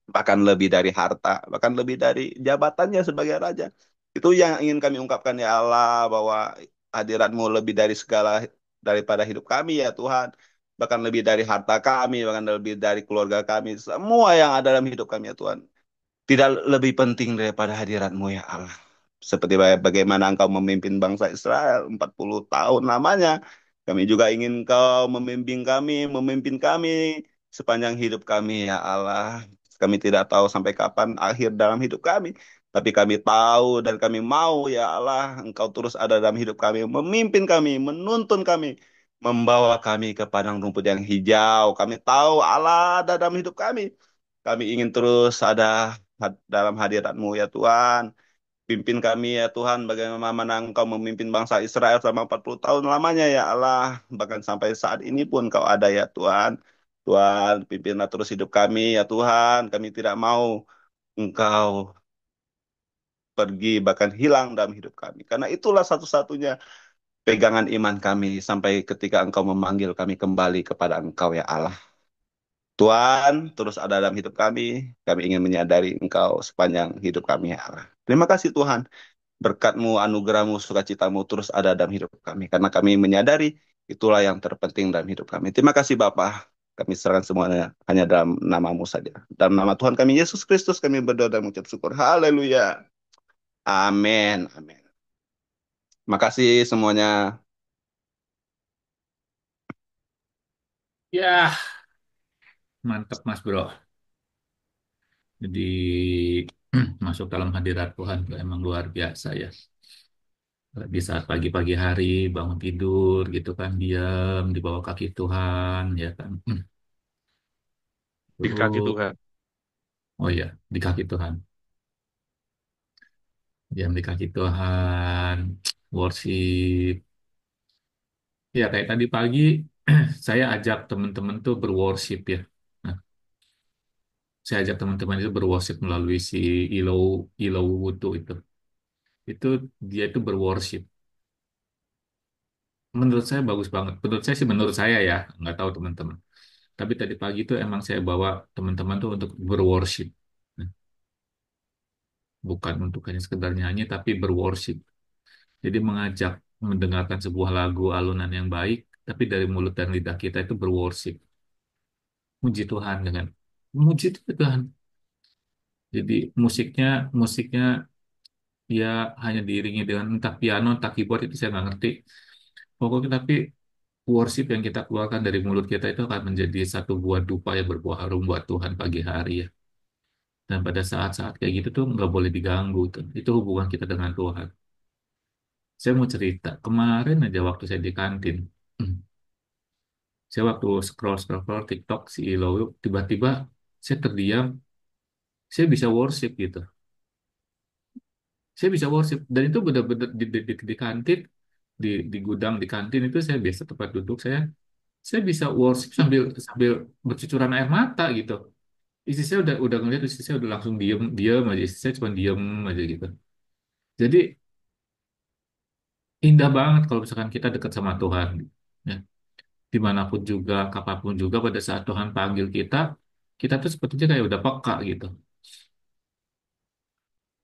Bahkan lebih dari harta, bahkan lebih dari jabatannya sebagai raja. Itu yang ingin kami ungkapkan ya Allah, bahwa hadiratmu lebih dari segala daripada hidup kami ya Tuhan. Bahkan lebih dari harta kami, bahkan lebih dari keluarga kami. Semua yang ada dalam hidup kami ya Tuhan. Tidak lebih penting daripada hadiratmu ya Allah. Seperti bagaimana engkau memimpin bangsa Israel 40 tahun lamanya. Kami juga ingin engkau membimbing kami, memimpin kami sepanjang hidup kami ya Allah. Kami tidak tahu sampai kapan akhir dalam hidup kami. Tapi kami tahu dan kami mau ya Allah, engkau terus ada dalam hidup kami, memimpin kami, menuntun kami, membawa kami ke padang rumput yang hijau. Kami tahu Allah ada dalam hidup kami. Kami ingin terus ada dalam hadirat-Mu ya Tuhan. Pimpin kami ya Tuhan, bagaimana Engkau memimpin bangsa Israel selama 40 tahun lamanya ya Allah. Bahkan sampai saat ini pun Kau ada ya Tuhan. Tuhan, pimpinlah terus hidup kami, ya Tuhan. Kami tidak mau Engkau pergi, bahkan hilang dalam hidup kami. Karena itulah satu-satunya pegangan iman kami sampai ketika Engkau memanggil kami kembali kepada Engkau, ya Allah. Tuhan, terus ada dalam hidup kami. Kami ingin menyadari Engkau sepanjang hidup kami, ya Allah. Terima kasih Tuhan. Berkat-Mu, anugerah-Mu, sukacita-Mu terus ada dalam hidup kami. Karena kami menyadari itulah yang terpenting dalam hidup kami. Terima kasih Bapa. Kami serahkan semuanya hanya dalam nama-Mu saja. Dalam nama Tuhan kami Yesus Kristus kami berdoa dan mengucap syukur. Haleluya. Amin. Amin. Makasih semuanya. Ya, mantap Mas Bro. Jadi masuk dalam hadirat Tuhan itu emang luar biasa ya. Di saat pagi-pagi hari bangun tidur gitu kan, diam di bawah kaki Tuhan ya kan. Di kaki Terus, Tuhan. oh ya, di kaki Tuhan. Diam di kaki Tuhan, worship. Ya kayak tadi pagi saya ajak teman-teman tuh berworship ya. Nah, saya ajak teman-teman itu berworship melalui si Ilow Ilow Wutu itu. Itu dia itu berworship. Menurut saya bagus banget. Menurut saya sih, menurut saya ya, nggak tahu teman-teman. Tapi tadi pagi itu emang saya bawa teman-teman tuh untuk berworship. Nah, bukan untuk hanya sekedar nyanyi, tapi berworship. Jadi mengajak mendengarkan sebuah lagu alunan yang baik, tapi dari mulut dan lidah kita itu berworship. Muji Tuhan dengan muji Tuhan. Jadi musiknya musiknya ya hanya diiringi dengan entah piano, entah keyboard itu saya nggak ngerti. Pokoknya tapi worship yang kita keluarkan dari mulut kita itu akan menjadi satu buah dupa yang berbuah harum buat Tuhan pagi hari ya. Dan pada saat-saat kayak gitu tuh nggak boleh diganggu tuh. Itu hubungan kita dengan Tuhan. Saya mau cerita, kemarin aja waktu saya di kantin, saya waktu scroll TikTok si Ilo, tiba-tiba saya terdiam, saya bisa worship gitu. Saya bisa worship dan itu benar-benar di kantin, di gudang di kantin itu saya biasa tempat duduk saya bisa worship sambil sambil bercucuran air mata gitu. Istri saya udah ngeliat, istri saya udah langsung diem diem aja, istri saya cuma diem aja gitu. Jadi indah banget kalau misalkan kita dekat sama Tuhan, ya. Dimanapun juga, kapanpun juga pada saat Tuhan panggil kita, kita tuh sepertinya kayak udah peka gitu.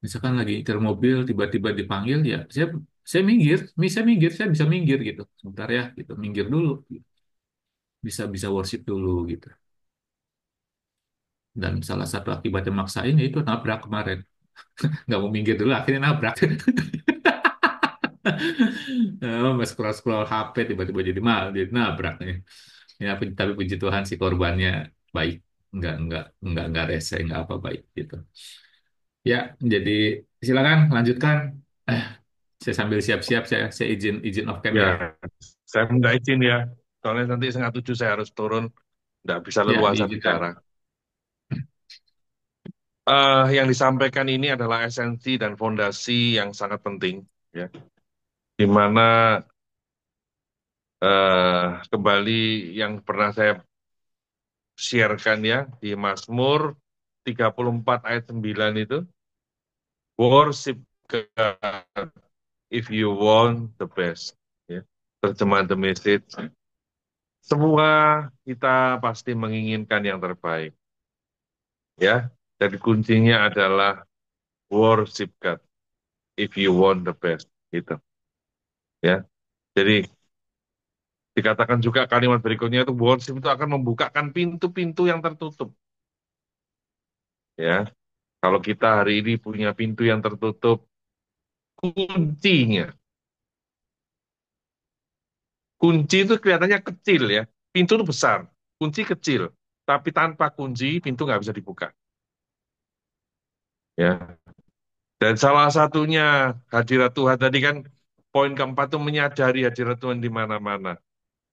Misalkan lagi nyetir mobil, tiba-tiba dipanggil, ya saya minggir, saya bisa minggir gitu, sebentar ya, gitu, minggir dulu, bisa bisa worship dulu gitu. Dan salah satu akibatnya maksain ya itu nabrak kemarin, nggak mau minggir dulu, akhirnya nabrak. Mas scroll-scroll HP tiba-tiba jadi nabrak nih. Ya, tapi puji Tuhan si korbannya baik, nggak rese, nggak apa baik gitu. Ya, jadi silakan lanjutkan. Eh, saya sambil siap-siap, saya izin izin off cam Ya, ya. saya minta izin ya. Soalnya nanti 6:30 saya harus turun. Nggak bisa Ya, leluasa bicara. diizinkan. Yang disampaikan ini adalah esensi dan fondasi yang sangat penting, ya. Di mana kembali yang pernah saya sharekan ya di Mazmur 34 ayat 9 itu, worship God if you want the best. Ya. Terjemahan The Message. Semua kita pasti menginginkan yang terbaik, ya. Jadi kuncinya adalah worship God if you want the best, gitu, ya. Jadi dikatakan juga kalimat berikutnya itu worship itu akan membukakan pintu-pintu yang tertutup, ya. Kalau kita hari ini punya pintu yang tertutup, kuncinya, kunci itu kelihatannya kecil ya, pintu itu besar, kunci kecil, tapi tanpa kunci pintu nggak bisa dibuka, ya. Dan salah satunya hadirat Tuhan tadi kan poin keempat itu menyadari hadirat Tuhan di mana-mana.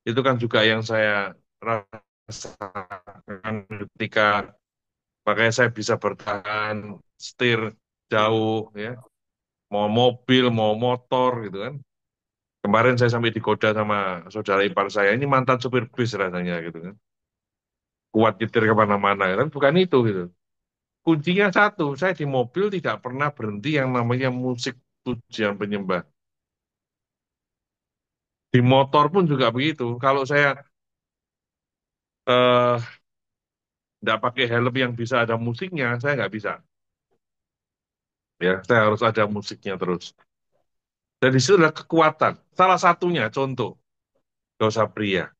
Itu kan juga yang saya rasakan ketika makanya saya bisa bertahan setir jauh ya, mau mobil, mau motor gitu kan. Kemarin saya sampai digoda sama saudara ipar saya, ini mantan supir bis rasanya gitu kan. kuat nyetir kemana-mana. Kan bukan itu gitu. Kuncinya satu, saya di mobil tidak pernah berhenti yang namanya musik pujian penyembah. Di motor pun juga begitu. Kalau saya eh nggak pakai helm yang bisa ada musiknya, saya nggak bisa. Ya, saya harus ada musiknya terus. Dan di situ adalah kekuatan. Salah satunya, contoh, dosa pria.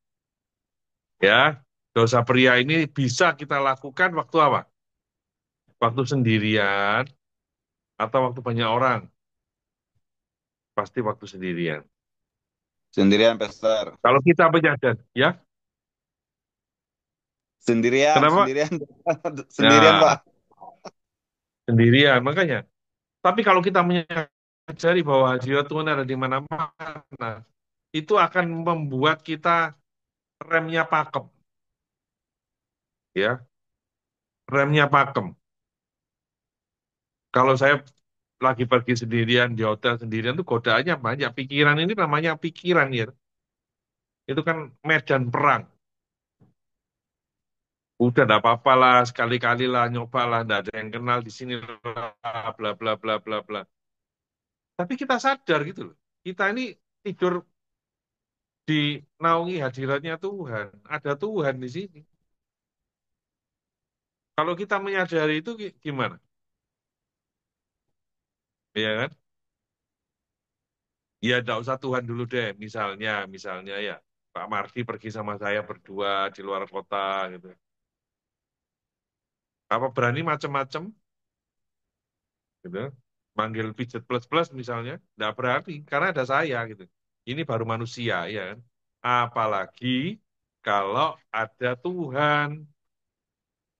Ya, dosa pria ini bisa kita lakukan waktu apa? Waktu sendirian atau waktu banyak orang? Pasti waktu sendirian. Sendirian, Pastor. Kalau kita menyadari, ya, Sendirian, kenapa? sendirian. Sendirian, Nah, Pak. sendirian. Makanya, tapi kalau kita menyadari bahwa hadirat Tuhan ada di mana-mana, itu akan membuat kita remnya pakem, ya, remnya pakem. Kalau saya lagi pergi sendirian di hotel sendirian tuh godaannya banyak. Pikiran ini namanya pikiran ya. Itu kan medan perang. Udah enggak apa-apa lah, sekali-kali lah, nyoba lah, enggak ada yang kenal di sini lah, bla bla bla bla bla. Tapi kita sadar gitu loh. Kita ini tidur di naungi hadiratnya Tuhan. Ada Tuhan di sini. Kalau kita menyadari itu gimana? Ya kan? Ya enggak usah Tuhan dulu deh. Misalnya ya, Pak Mardi pergi sama saya berdua di luar kota gitu. Apa berani macam-macam gitu? Manggil pijet plus plus misalnya, enggak berani karena ada saya gitu. Ini baru manusia ya kan? Apalagi kalau ada Tuhan.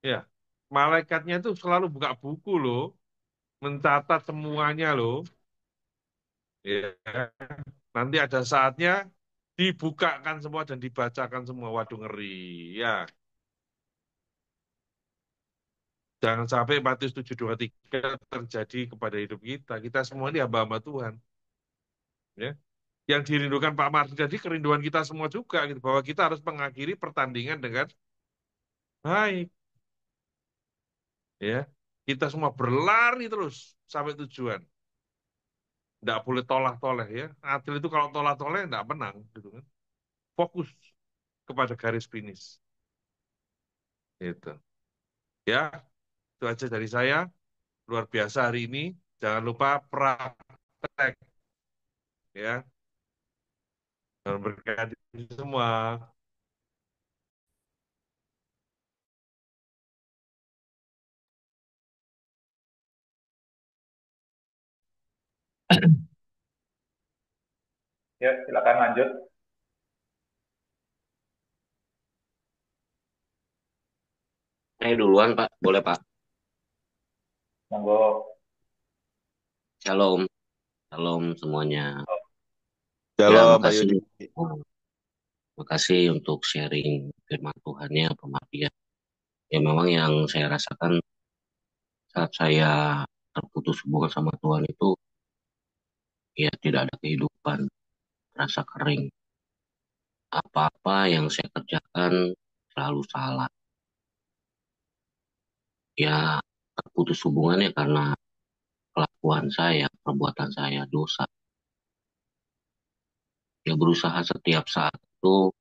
Ya, malaikatnya itu selalu buka buku loh, mencatat semuanya loh. Ya, nanti ada saatnya dibukakan semua dan dibacakan semua. Waduh ngeri. Ya, jangan sampai Matius 7:23 terjadi kepada hidup kita. Kita semua ini hamba-hamba Tuhan. Ya. Yang dirindukan Pak Martin tadi kerinduan kita semua juga gitu, bahwa kita harus mengakhiri pertandingan dengan baik. Ya, kita semua berlari terus sampai tujuan. Nggak boleh tolah-toleh ya. Atlet itu kalau tolah-toleh nggak menang gitu kan. Fokus kepada garis finish. Gitu. Ya, itu aja dari saya. Luar biasa hari ini. Jangan lupa praktek ya. Dan berkati semua. Ya, silakan lanjut. Saya duluan, Pak. Boleh, Pak? Monggo. Shalom. Shalom semuanya. Ya, Shalom, Pak makasih. Yudi. Makasih untuk sharing firman Tuhannya, Pak Mardi ya. Ya, memang yang saya rasakan saat saya terputus hubungan sama Tuhan itu, ya tidak ada kehidupan, rasa kering. Apa-apa yang saya kerjakan selalu salah. Ya, terputus hubungannya karena kelakuan saya, perbuatan saya, dosa. Ya, berusaha setiap saat itu,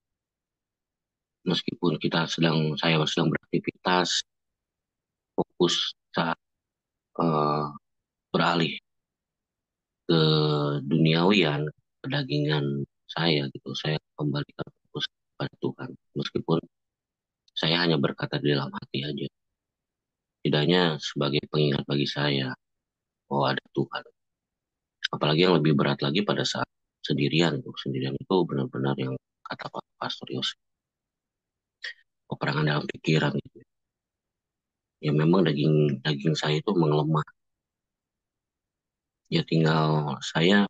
meskipun saya sedang beraktivitas, fokus saat eh, beralih ke duniawian, kedagingan saya gitu. Saya kembalikan fokus pada Tuhan. Meskipun saya hanya berkata di dalam hati aja. Setidaknya sebagai pengingat bagi saya bahwa ada Tuhan. Apalagi yang lebih berat lagi pada saat sendirian. Tuh. Sendirian itu benar-benar yang kata Pak Pastor Yos. Peperangan dalam pikiran gitu. Ya memang daging saya itu melemah. Ya tinggal saya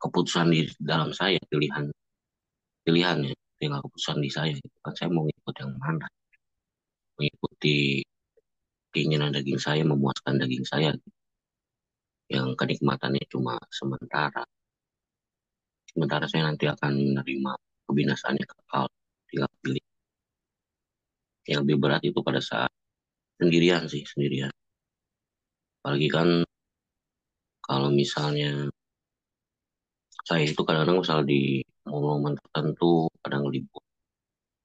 keputusan di dalam saya pilihannya tinggal keputusan di saya gitu kan saya mau ikut yang mana mengikuti keinginan daging saya memuaskan daging saya gitu. Yang kenikmatannya cuma sementara saya nanti akan menerima kebinasaan yang kekal tinggal pilih Yang lebih berat itu pada saat sendirian sih, sendirian. Apalagi kan kalau misalnya saya itu kadang-kadang misal di momen-momen tertentu, kadang libur,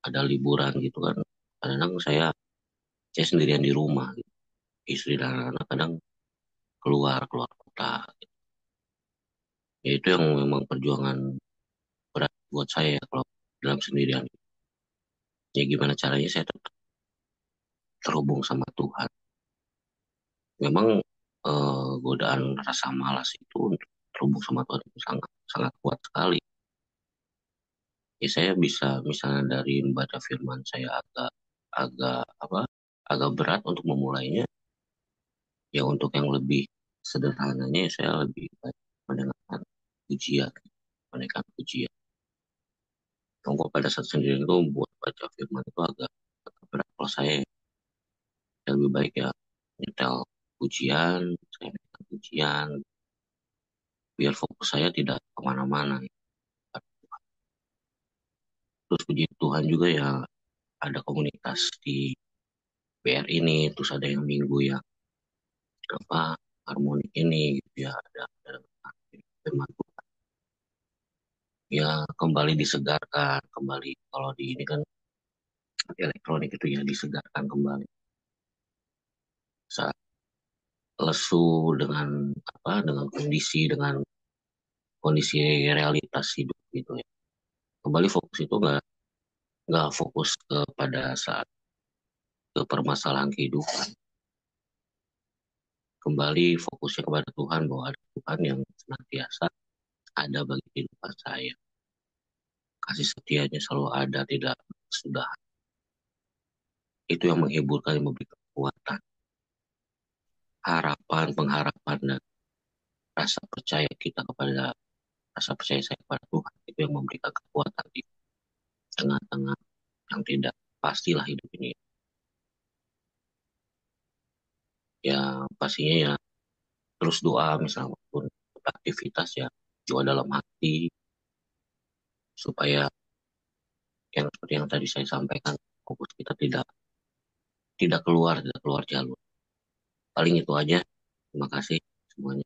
ada liburan gitu kan. Kadang-kadang saya sendirian di rumah, gitu. Istri dan anak kadang keluar keluar kota. Ya itu yang memang perjuangan berat buat saya kalau dalam sendirian. Ya gimana caranya saya tetap terhubung sama Tuhan. Memang godaan rasa malas itu untuk terhubung sama Tuhan itu sangat sangat kuat sekali. Ya saya bisa misalnya dari membaca firman saya agak agak apa agak berat untuk memulainya. Ya untuk yang lebih sederhananya ya saya lebih baik mendengarkan pujian, mendengarkan pujian. Tunggu pada saat sendirian itu buat baca firman itu agak berat. Kalau saya lebih baik ya nyetel pujian, saya nyetel pujian, biar fokus saya tidak kemana-mana. Terus puji Tuhan juga ya ada komunitas di BR ini, terus ada yang minggu ya apa harmonik ini gitu ya ada firman Tuhan. Ya kembali disegarkan kembali kalau di ini kan elektronik itu ya disegarkan kembali saat lesu dengan dengan kondisi realitas hidup gitu ya. Kembali fokus itu nggak fokus kepada saat ke permasalahan kehidupan. Kembali fokusnya kepada Tuhan bahwa ada Tuhan yang senantiasa ada bagi kehidupan saya. Kasih setianya selalu ada, tidak sudah. Itu yang menghiburkan, yang memberi kekuatan, harapan, pengharapan, dan rasa percaya kita kepada rasa percaya saya kepada Tuhan itu yang memberikan kekuatan di tengah-tengah yang tidak pastilah hidup ini. Ya pastinya ya terus doa misalnya maupun aktivitas ya doa dalam hati supaya yang seperti yang tadi saya sampaikan fokus kita tidak keluar jalur. Paling itu aja. Terima kasih semuanya.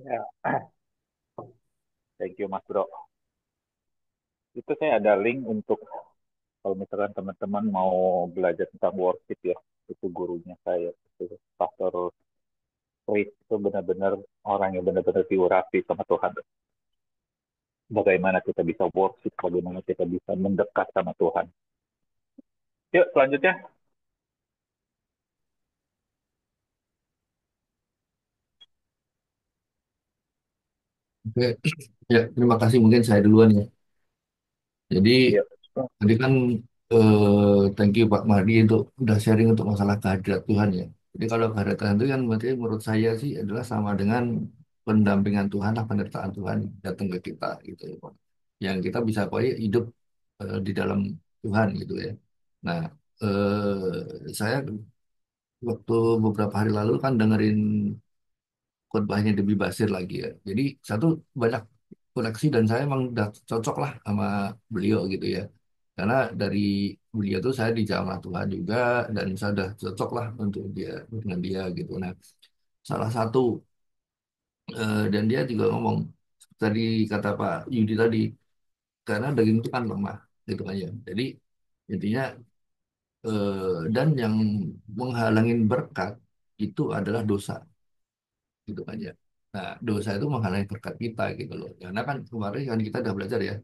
Ya, thank you Mas Bro. Itu saya ada link untuk kalau misalkan teman-teman mau belajar tentang worship ya, itu gurunya saya, itu Pastor Chris itu benar-benar orang yang benar-benar diurapi sama Tuhan. Bagaimana kita bisa worship, bagaimana kita bisa mendekat sama Tuhan. Yuk, selanjutnya. Oke, ya terima kasih mungkin saya duluan ya. Jadi Yuk. tadi kan thank you Pak Mahdi untuk udah sharing untuk masalah kehadirat Tuhan ya. Jadi kalau kehadirat Tuhan itu kan berarti menurut saya sih adalah sama dengan pendampingan Tuhan lah, penyertaan Tuhan datang ke kita gitu ya Pak. Yang kita bisa pokoknya hidup di dalam Tuhan gitu ya. Nah, saya waktu beberapa hari lalu kan dengerin khotbahnya Debbie Basir lagi ya. Jadi satu banyak koneksi dan saya emang udah cocok lah sama beliau gitu ya. Karena dari beliau tuh saya dijamah Tuhan juga dan saya udah cocok lah untuk dia dengan dia gitu. Nah, salah satu dan dia juga ngomong tadi kata Pak Yudi tadi karena daging itu kan lemah gitu kan ya. Jadi intinya dan yang menghalangin berkat itu adalah dosa gitu kan ya. Nah, dosa itu menghalangi berkat kita gitu loh. Karena kan kemarin kan kita udah belajar ya,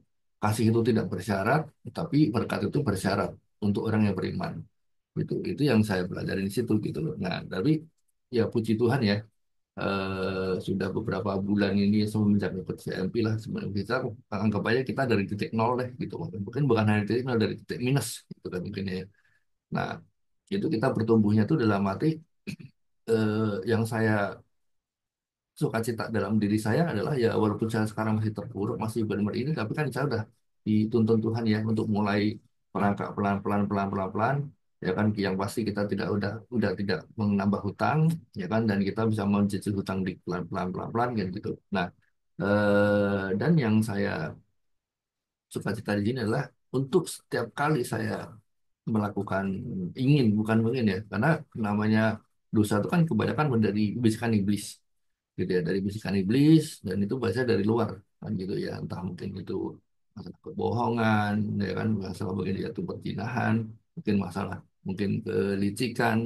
kasih itu tidak bersyarat, tapi berkat itu bersyarat untuk orang yang beriman. Itu yang saya pelajari di situ gitu loh. Nah, tapi ya puji Tuhan ya, sudah beberapa bulan ini semenjak ikut CMP lah, sebenarnya kita anggap aja kita dari titik nol deh gitu. Mungkin bukan hanya titik nol, dari titik minus gitu kan mungkin ya. Nah, itu kita bertumbuhnya tuh dalam arti yang saya sukacita dalam diri saya adalah ya walaupun saya sekarang masih terpuruk masih benar ini tapi kan saya udah dituntun Tuhan ya untuk mulai merangkak pelan-pelan pelan-pelan pelan ya kan, yang pasti kita tidak udah tidak menambah hutang, ya kan, dan kita bisa mencicil hutang di pelan-pelan kan gitu. Nah, dan yang saya suka cita di sini adalah untuk setiap kali saya melakukan, bukan mungkin ya, karena namanya dosa itu kan kebanyakan dari bisikan iblis gitu ya, dari bisikan iblis, dan itu biasanya dari luar kan gitu ya, entah mungkin itu masalah kebohongan, ya kan, masalah mungkin itu perzinahan, mungkin masalah, mungkin kelicikan,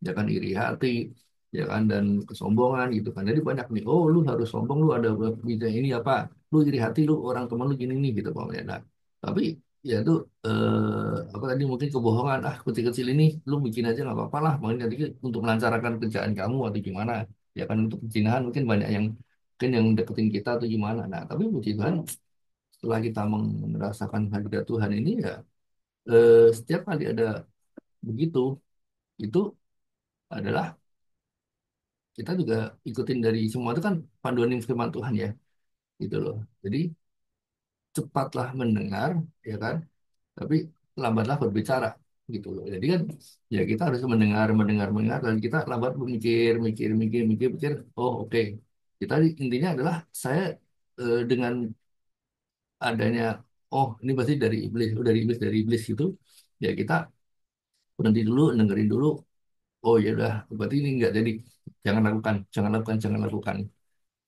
ya kan, iri hati, ya kan, dan kesombongan gitu kan. Jadi banyak nih, oh lu harus sombong, lu ada bisa ini apa, lu iri hati, lu orang teman lu gini nih gitu pokoknya. Nah, tapi ya itu apa tadi, mungkin kebohongan, kecil-kecil ini lu bikin aja nggak apa-apa lah, mungkin nanti untuk melancarkan kerjaan kamu atau gimana, ya kan, untuk perzinahan mungkin banyak yang mungkin yang deketin kita atau gimana. Nah, tapi puji Tuhan, setelah kita merasakan hadirat Tuhan ini ya, setiap kali ada begitu, itu adalah kita juga ikutin dari semua itu kan panduan firman Tuhan ya, gitu loh. Jadi cepatlah mendengar, ya kan, tapi lambatlah berbicara, gitu loh. Jadi kan ya kita harus mendengar, mendengar, mendengar, dan kita lambat bermikir, mikir, mikir, mikir, mikir. Oh, oke. Kita intinya adalah saya, dengan adanya, oh ini pasti dari iblis, dari iblis gitu, ya kita berhenti dulu, dengerin dulu. Oh ya udah, berarti ini enggak, jadi jangan lakukan, jangan lakukan, jangan lakukan.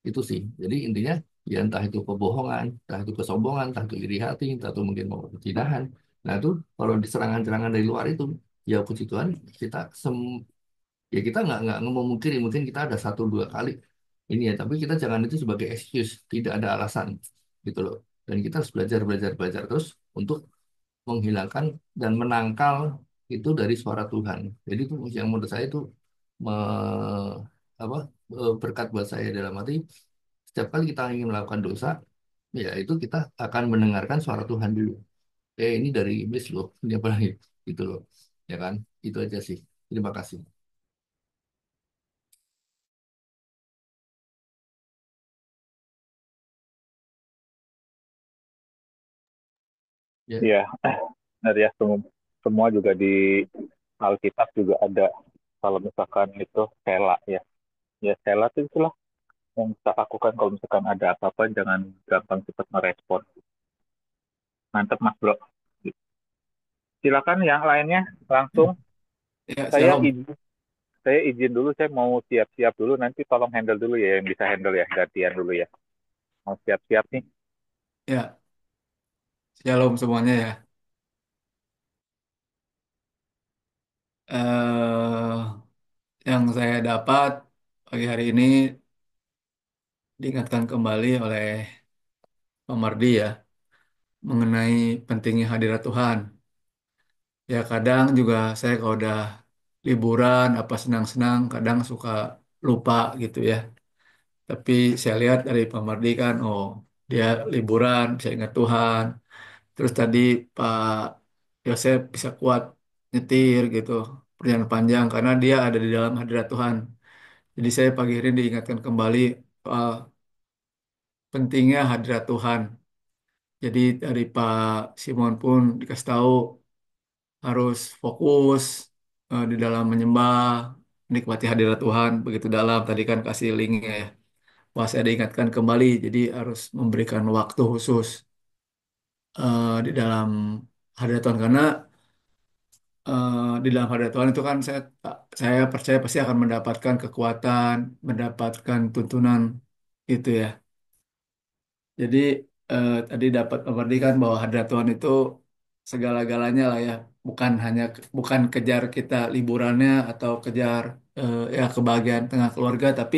Itu sih. Jadi intinya ya entah itu kebohongan, entah itu kesombongan, entah itu iri hati, entah itu mungkin mau kecinahan. Nah itu kalau di serangan-serangan dari luar itu, ya puji Tuhan, kita ya kita nggak memungkiri, mungkin kita ada satu dua kali ini ya, tapi kita jangan itu sebagai excuse, tidak ada alasan gitu loh. Dan kita harus belajar, belajar, belajar terus untuk menghilangkan dan menangkal itu dari suara Tuhan. Jadi itu yang menurut saya itu apa, berkat buat saya dalam arti setiap kali kita ingin melakukan dosa, ya itu kita akan mendengarkan suara Tuhan dulu. Ini dari iblis loh, ini apa lagi, gitu loh, ya kan? Itu aja sih. Terima kasih. Ya, Ya, benar ya, semua juga di Alkitab juga ada, kalau misalkan itu sela ya. Ya sela itu itulah yang kita lakukan kalau misalkan ada apa-apa, jangan gampang cepat merespon. Mantap Mas Bro. Silakan yang lainnya langsung. Ya, Saya shalom. izin, saya izin dulu, saya mau siap-siap dulu. Nanti tolong handle dulu ya, yang bisa handle ya, gantian dulu ya. Mau siap-siap nih. Ya, shalom semuanya ya. eh yang saya dapat pagi hari ini diingatkan kembali oleh Pak Mardi ya, mengenai pentingnya hadirat Tuhan. Ya kadang juga saya kalau udah liburan apa senang-senang kadang suka lupa gitu ya. Tapi saya lihat dari Pak Mardi kan, oh dia liburan bisa ingat Tuhan. Terus tadi Pak Yosef bisa kuat nyetir gitu perjalanan panjang karena dia ada di dalam hadirat Tuhan. Jadi saya pagi ini diingatkan kembali soal pentingnya hadirat Tuhan. Jadi dari Pak Simon pun dikasih tahu harus fokus di dalam menyembah, menikmati hadirat Tuhan begitu dalam. Tadi kan kasih linknya ya. Wah, saya diingatkan kembali. Jadi harus memberikan waktu khusus di dalam hadirat Tuhan karena di dalam hadirat Tuhan itu kan saya percaya pasti akan mendapatkan kekuatan, mendapatkan tuntunan itu ya. Jadi tadi dapat memperhatikan bahwa hadirat Tuhan itu segala-galanya lah ya, bukan kejar kita liburannya atau kejar ya kebahagiaan tengah keluarga, tapi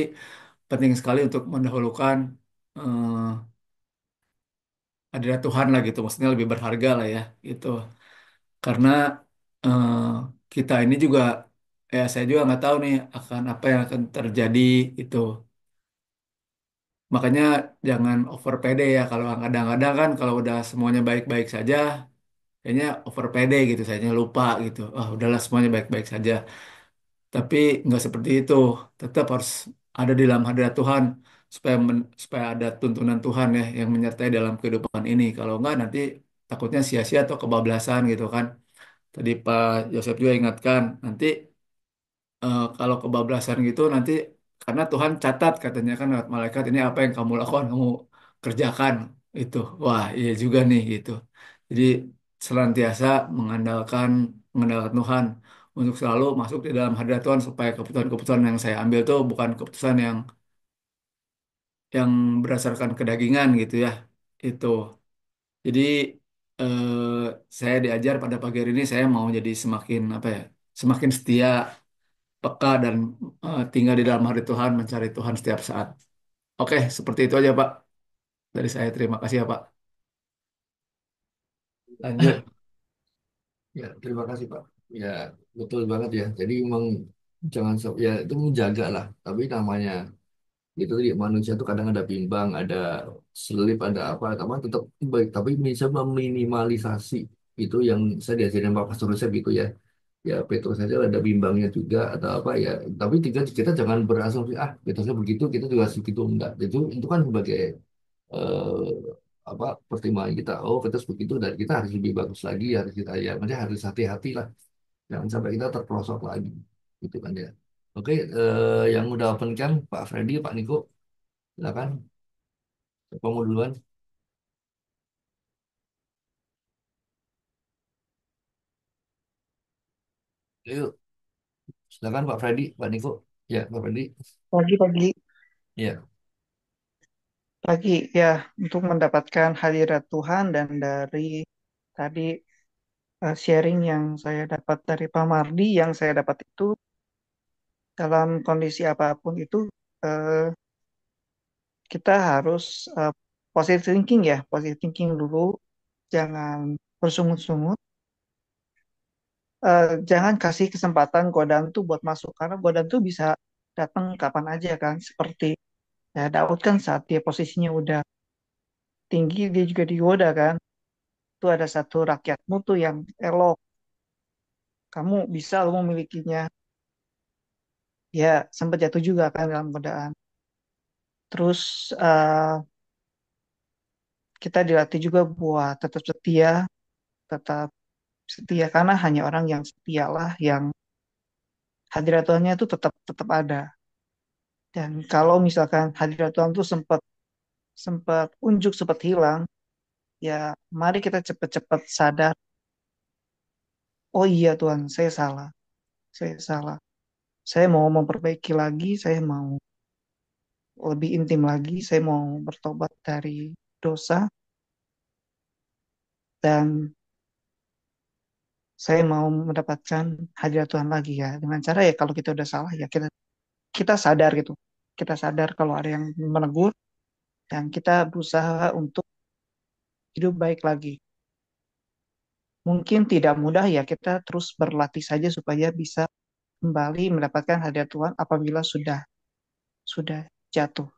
penting sekali untuk mendahulukan eh, hadirat Tuhan lah gitu, maksudnya lebih berharga lah ya gitu, karena eh, kita ini juga ya saya juga nggak tahu nih akan apa yang akan terjadi itu. Makanya jangan over pede ya. Kalau kadang-kadang kan kalau udah semuanya baik-baik saja, kayaknya over pede gitu, saya lupa gitu. Ah udahlah semuanya baik-baik saja. Tapi nggak seperti itu. Tetap harus ada di dalam hadirat Tuhan supaya ada tuntunan Tuhan ya yang menyertai dalam kehidupan ini. Kalau nggak nanti takutnya sia-sia atau kebablasan gitu kan. tadi Pak Yosef juga ingatkan, nanti kalau kebablasan gitu nanti karena Tuhan catat katanya kan lewat malaikat ini apa yang kamu lakukan, kamu kerjakan itu. Wah, iya juga nih gitu. Jadi senantiasa mengandalkan Tuhan untuk selalu masuk di dalam hadirat Tuhan supaya keputusan-keputusan yang saya ambil tuh bukan keputusan yang berdasarkan kedagingan gitu ya. Itu. Jadi eh, saya diajar pada pagi hari ini saya mau jadi semakin apa ya? Semakin setia, peka dan tinggal di dalam hati Tuhan, mencari Tuhan setiap saat. Oke, seperti itu aja Pak. Dari saya terima kasih ya Pak. Lanjut. Ya, terima kasih Pak. Ya, betul banget ya. Jadi memang jangan ya itu menjaga lah. Tapi namanya itu tadi manusia itu kadang ada bimbang, ada selip, ada apa, tapi tetap baik. Tapi bisa meminimalisasi itu yang saya diajarin Pak Pastor Yosef gitu ya. Ya Petrus saja ada bimbangnya juga atau apa ya. Tapi kita jangan berasumsi Petrusnya begitu, kita juga segitu enggak. Itu kan sebagai eh, apa pertimbangan kita. Oh Petrus begitu dan kita harus lebih bagus lagi, harus kita ya, maksudnya harus hati-hati lah. Jangan sampai kita terperosok lagi, gitu kan ya. Oke, yang udah open cam Pak Freddy, Pak Niko, silakan. Siapa mau duluan? Yuk, silakan Pak Freddy, Pak Niko. Ya, Pak Freddy. Pagi-pagi, Ya, pagi ya untuk mendapatkan hadirat Tuhan dan dari tadi sharing yang saya dapat dari Pak Mardi, yang saya dapat itu dalam kondisi apapun itu eh, kita harus positive thinking ya, positive thinking dulu, jangan bersungut-sungut, jangan kasih kesempatan godaan tuh buat masuk karena godaan tuh bisa datang kapan aja kan, seperti ya Daud kan saat dia posisinya udah tinggi dia juga digoda kan. Itu ada satu rakyatmu tuh yang elok, kamu bisa lo memilikinya, ya sempat jatuh juga kan dalam godaan. Terus kita dilatih juga buat tetap setia karena hanya orang yang setialah yang hadirat Tuhannya itu tetap tetap ada. Dan kalau misalkan hadirat Tuhan tuh sempat sempat unjuk sempat hilang, ya mari kita cepat-cepat sadar, oh iya Tuhan, saya salah, saya mau memperbaiki lagi, saya mau lebih intim lagi, saya mau bertobat dari dosa, dan saya mau mendapatkan hadirat Tuhan lagi ya. Dengan cara ya kalau kita udah salah ya kita kita sadar gitu. Kita sadar kalau ada yang menegur dan kita berusaha untuk hidup baik lagi. Mungkin tidak mudah ya kita terus berlatih saja supaya bisa kembali mendapatkan hadirat Tuhan apabila sudah jatuh.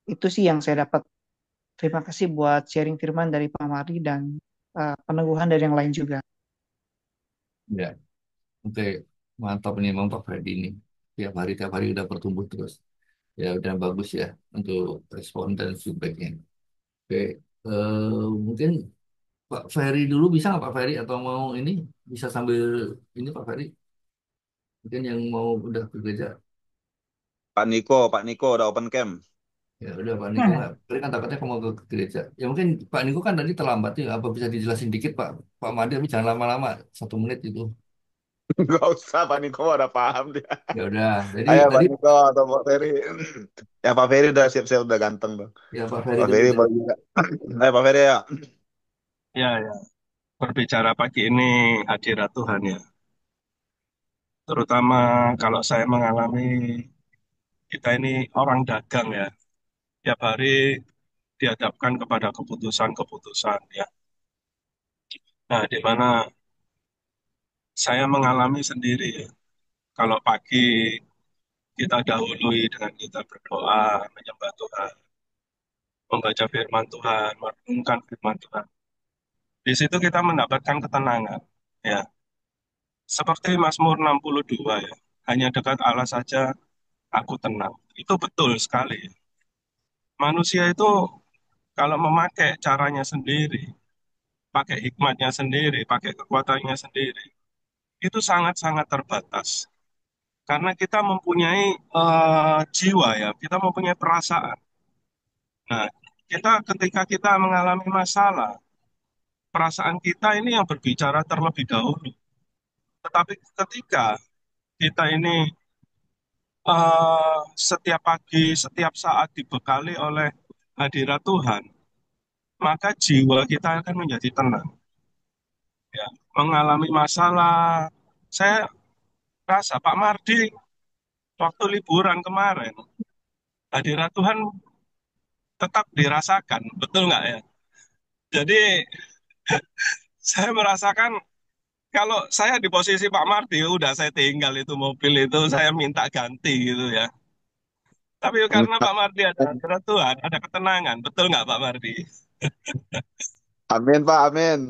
Itu sih yang saya dapat. Terima kasih buat sharing firman dari Pak Mari dan peneguhan dari yang lain juga. ya, oke, mantap nih, memang Pak Freddy ini. Tiap hari udah bertumbuh terus. Ya, udah bagus ya untuk respon dan feedbacknya. Oke, mungkin Pak Ferry dulu bisa nggak Pak Ferry atau mau ini bisa sambil ini Pak Ferry mungkin yang mau udah ke gereja. Pak Niko udah open cam. Ya udah Pak Niko nggak, tadi kan takutnya kamu ke gereja. Ya mungkin Pak Niko kan tadi terlambat ya, apa bisa dijelasin dikit Pak Pak Made, tapi jangan lama-lama, 1 menit itu. Nggak usah, Pak Niko udah paham dia. Ya udah, jadi Ayo Pak tadi Niko atau Pak Ferry. Ya Pak Ferry udah siap-siap, udah ganteng dong. ya Pak Ferry Pak dulu Ferry jadi. baru juga. Ayo Pak Ferry ya. Ya, ya. Berbicara pagi ini hadirat Tuhan ya. Terutama kalau saya mengalami kita ini orang dagang ya. Tiap hari dihadapkan kepada keputusan-keputusan ya. Nah, di mana saya mengalami sendiri ya. Kalau pagi kita dahului dengan kita berdoa, menyembah Tuhan, membaca firman Tuhan, merenungkan firman Tuhan. Di situ kita mendapatkan ketenangan ya. Seperti Mazmur 62 ya. Hanya dekat Allah saja aku tenang. Itu betul sekali. Manusia itu kalau memakai caranya sendiri, pakai hikmatnya sendiri, pakai kekuatannya sendiri, itu sangat-sangat terbatas. Karena kita mempunyai jiwa ya, kita mempunyai perasaan. Nah, ketika kita mengalami masalah, perasaan kita ini yang berbicara terlebih dahulu. Tetapi ketika kita ini setiap pagi, setiap saat dibekali oleh hadirat Tuhan, maka jiwa kita akan menjadi tenang. Ya, mengalami masalah, saya rasa Pak Mardi waktu liburan kemarin, hadirat Tuhan tetap dirasakan, betul nggak ya? Jadi saya merasakan kalau saya di posisi Pak Mardi, udah saya tinggal itu mobil itu, saya minta ganti gitu ya. Tapi karena Pak Mardi ada hadirat Tuhan, ada ketenangan, betul nggak Pak Mardi? Amin, Pak, amin.